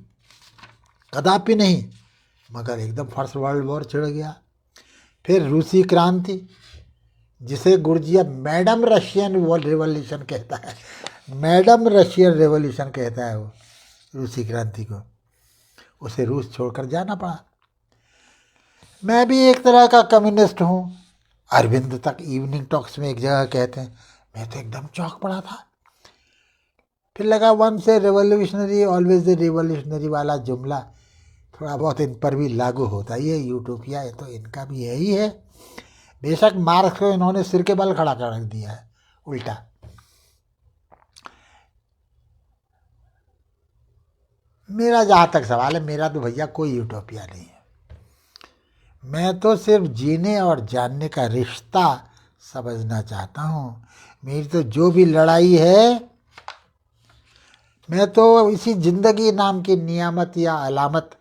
कदापि नहीं। मगर एकदम फर्स्ट वर्ल्ड वॉर छिड़ गया, फिर रूसी क्रांति, जिसे गुरजीएफ मैडम रशियन रिवॉल्यूशन कहता है, मैडम रशियन रिवॉल्यूशन कहता है वो रूसी क्रांति को। उसे रूस छोड़कर जाना पड़ा। मैं भी एक तरह का कम्युनिस्ट हूँ, अरविंद तक इवनिंग टॉक्स में एक जगह कहते हैं। मैं तो एकदम चौंक पड़ा था। फिर लगा once a revolutionary always a revolutionary वाला जुमला थोड़ा बहुत इन पर भी लागू होता ही है। यूटोपिया है तो इनका भी यही है। बेशक मार्क्स को इन्होंने सिर के बल खड़ा कर रख दिया है उल्टा। मेरा जहाँ तक सवाल है, मेरा तो भैया कोई यूटोपिया नहीं है। मैं तो सिर्फ जीने और जानने का रिश्ता समझना चाहता हूँ। मेरी तो जो भी लड़ाई है, मैं तो इसी जिंदगी नाम की नियामत या अलामत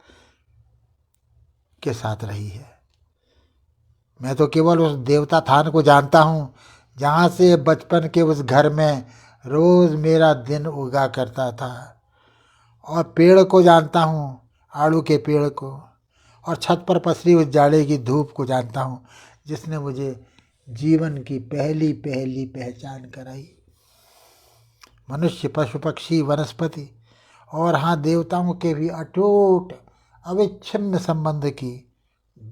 के साथ रही है। मैं तो केवल उस देवता थान को जानता हूँ जहाँ से बचपन के उस घर में रोज़ मेरा दिन उगा करता था, और पेड़ को जानता हूँ, आड़ू के पेड़ को, और छत पर पसरी उस जाड़े की धूप को जानता हूँ जिसने मुझे जीवन की पहली पहली पहचान कराई। मनुष्य, पशु, पक्षी, वनस्पति और हाँ देवताओं के भी अटूट अविच्छिन्न संबंध की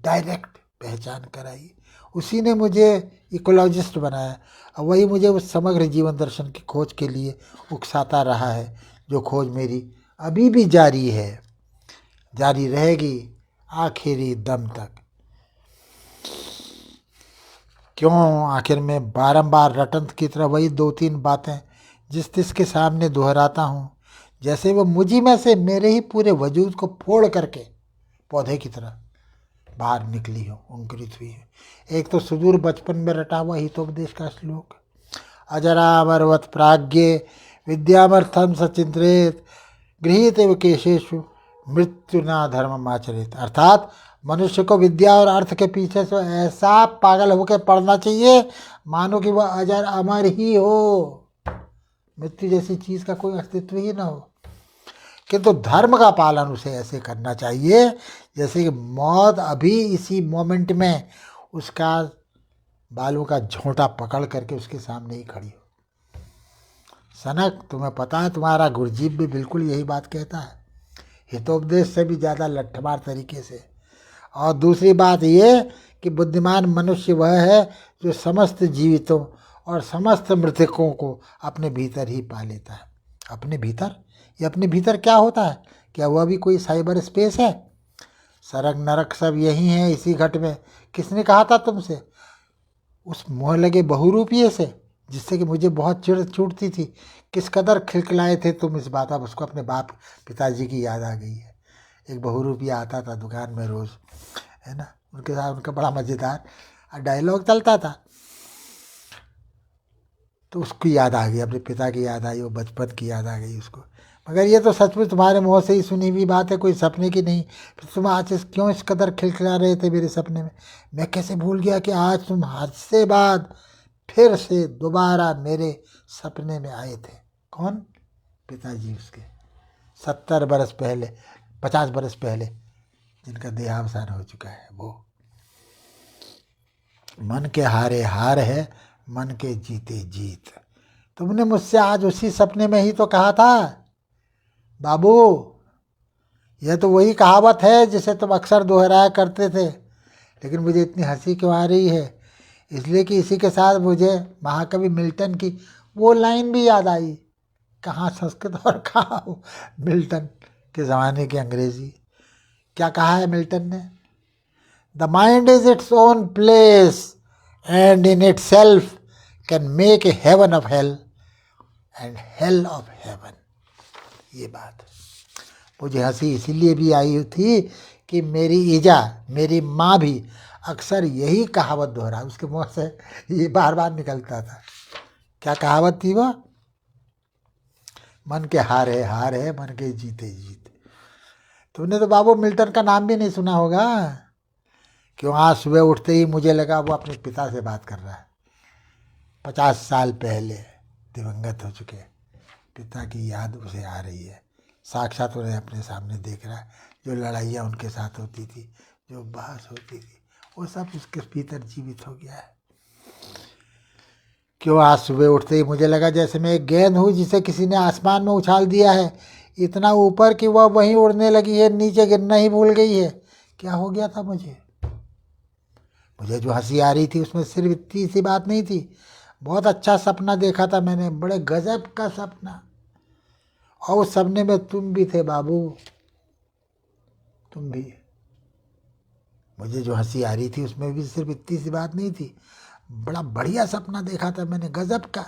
डायरेक्ट पहचान कराई। उसी ने मुझे इकोलॉजिस्ट बनाया और वही मुझे उस समग्र जीवन दर्शन की खोज के लिए उकसाता रहा है, जो खोज मेरी अभी भी जारी है, जारी रहेगी आखिरी दम तक। क्यों आखिर मैं बारंबार रटंत की तरह वही 2-3 बातें जिस तिस के सामने दोहराता हूँ, जैसे वो मुझी में से मेरे ही पूरे वजूद को फोड़ करके पौधे की तरह बाहर निकली हो, अंकुरित हुई है। एक तो सुदूर बचपन में रटा हुआ हितोपदेश का श्लोक, अजरामरवत प्राज्ञे विद्यामर्थम सचिंत्रेत गृहीत एव केशेषु मृत्यु ना धर्म आचरित। अर्थात मनुष्य को विद्या और अर्थ के पीछे से ऐसा पागल होकर पढ़ना चाहिए मानो कि वह अजर अमर ही हो, मृत्यु जैसी चीज़ का कोई अस्तित्व ही ना हो। किंतु धर्म का पालन उसे ऐसे करना चाहिए जैसे कि मौत अभी इसी मोमेंट में उसका बालों का झोंटा पकड़ करके उसके सामने ही खड़ी हो। सनक, तुम्हें पता है तुम्हारा गुरजीब भी बिल्कुल यही बात कहता है, हितोपदेश से भी ज़्यादा लट्ठमार तरीके से। और दूसरी बात ये कि बुद्धिमान मनुष्य वह है जो समस्त जीवितों और समस्त मृतकों को अपने भीतर ही पा लेता है। अपने भीतर? ये अपने भीतर क्या होता है? क्या वह भी कोई साइबर स्पेस है? सरग नरक सब यही है इसी घट में। किसने कहा था तुमसे? उस मोह लगे बहुरूपिये से जिससे कि मुझे बहुत चिढ़ छूटती थी। किस कदर खिलखिलाए थे तुम इस बात। अब उसको अपने बाप पिताजी की याद आ गई है। एक बहुरूपिया आता था दुकान में रोज़, है ना, उनके साथ उनका बड़ा मज़ेदार डायलॉग चलता था, तो उसकी याद आ गई, अपने पिता की याद आई, वो बचपन की याद आ गई उसको। मगर ये तो सचमुच तुम्हारे मुँह से ही सुनी हुई बात है, कोई सपने की नहीं। फिर तुम आज क्यों इस कदर खिलखिला रहे थे मेरे सपने में? मैं कैसे भूल गया कि आज तुम हद से बाद फिर से दोबारा मेरे सपने में आए थे। कौन? पिताजी उसके, 70 बरस पहले, 50 बरस पहले जिनका देहावसान हो चुका है। वो मन के हारे हार है, मन के जीते जीत। तुमने मुझसे आज उसी सपने में ही तो कहा था बाबू। यह तो वही कहावत है जिसे तुम अक्सर दोहराया करते थे। लेकिन मुझे इतनी हंसी क्यों आ रही है? इसलिए कि इसी के साथ मुझे महाकवि मिल्टन की वो लाइन भी याद आई। कहाँ संस्कृत और कहाँ मिल्टन के ज़माने की अंग्रेज़ी। क्या कहा है मिल्टन ने? The mind is its own place and in itself can make a heaven of hell and hell of heaven. ये बात मुझे हंसी इसीलिए भी आई थी कि मेरी ईजा, मेरी माँ भी अक्सर यही कहावत दोहरा, उसके मुँह से ये बार बार निकलता था। क्या कहावत थी वह? मन के हार है, मन के जीते जीत। तुमने तो बाबू मिल्टन का नाम भी नहीं सुना होगा। क्यों, आज सुबह उठते ही मुझे लगा वो अपने पिता से बात कर रहा है। 50 साल पहले दिवंगत हो चुके पिता की याद उसे आ रही है। साक्षात उन्हें अपने सामने देख रहा है। जो लड़ाइयाँ उनके साथ होती थी, जो बहस होती थी, वो सब उसके भीतर जीवित हो गया है। क्यों, आज सुबह उठते ही मुझे लगा जैसे मैं एक गेंद हूँ जिसे किसी ने आसमान में उछाल दिया है, इतना ऊपर कि वह वहीं उड़ने लगी है, नीचे गिरना ही भूल गई है। क्या हो गया था मुझे? जो हंसी आ रही थी उसमें सिर्फ इतनी सी बात नहीं थी। बहुत अच्छा सपना देखा था मैंने, बड़े गजब का सपना। और उस सपने में तुम भी थे बाबू, तुम भी। मुझे जो हंसी आ रही थी उसमें भी सिर्फ इतनी सी बात नहीं थी, बड़ा बढ़िया सपना देखा था मैंने, गजब का।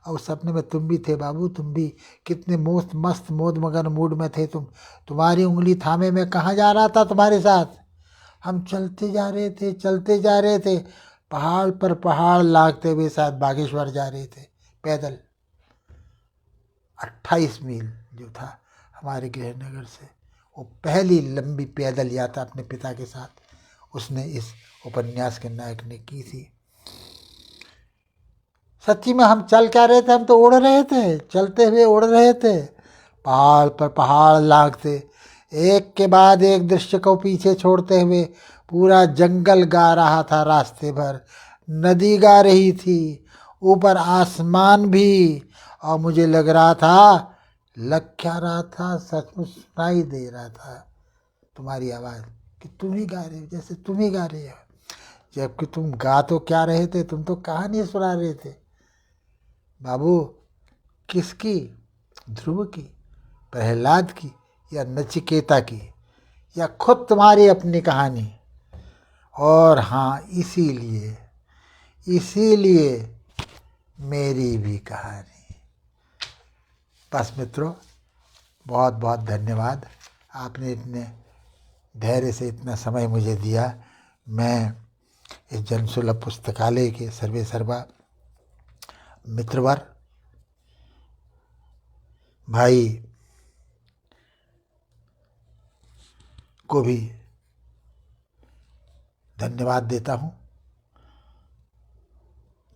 और उस सपने में तुम भी थे बाबू, तुम भी कितने मस्त मस्त मोद मगन मूड में थे तुम। तुम्हारी उंगली थामे मैं कहाँ जा रहा था तुम्हारे साथ। हम चलते जा रहे थे, चलते जा रहे थे, पहाड़ पर पहाड़ लागते हुए शायद बागेश्वर जा रहे थे पैदल। 28 मील जो था हमारे गृहनगर से, वो पहली लंबी पैदल यात्रा अपने पिता के साथ उसने इस उपन्यास के नायक ने की थी। सच्ची में हम चल क्या रहे थे, हम तो उड़ रहे थे, चलते हुए उड़ रहे थे, पहाड़ पर पहाड़ लागते, एक के बाद एक दृश्य को पीछे छोड़ते हुए। पूरा जंगल गा रहा था रास्ते भर, नदी गा रही थी, ऊपर आसमान भी। और मुझे लग रहा था, लग क्या रहा था, सचमुच सुनाई दे रहा था तुम्हारी आवाज़ कि तुम ही गा रहे हो, जैसे तुम ही गा रहे हो। जबकि तुम गा तो क्या रहे थे, तुम तो कहानी सुना रहे थे बाबू। किसकी? ध्रुव की, प्रहलाद की, या नचिकेता की, या खुद तुम्हारी अपनी कहानी। और हाँ, इसीलिए इसीलिए मेरी भी कहानी। बस मित्रों, बहुत बहुत धन्यवाद, आपने इतने धैर्य से इतना समय मुझे दिया। मैं इस जनसुलभ पुस्तकालय के सर्वे सर्वा मित्रवर भाई को भी धन्यवाद देता हूँ,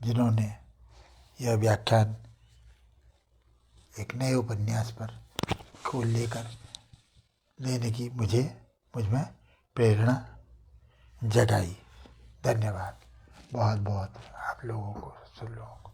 जिन्होंने यह व्याख्यान एक नए उपन्यास पर को लेकर लेने की मुझ में प्रेरणा जगाई। धन्यवाद बहुत बहुत आप लोगों को, सब लोगों को।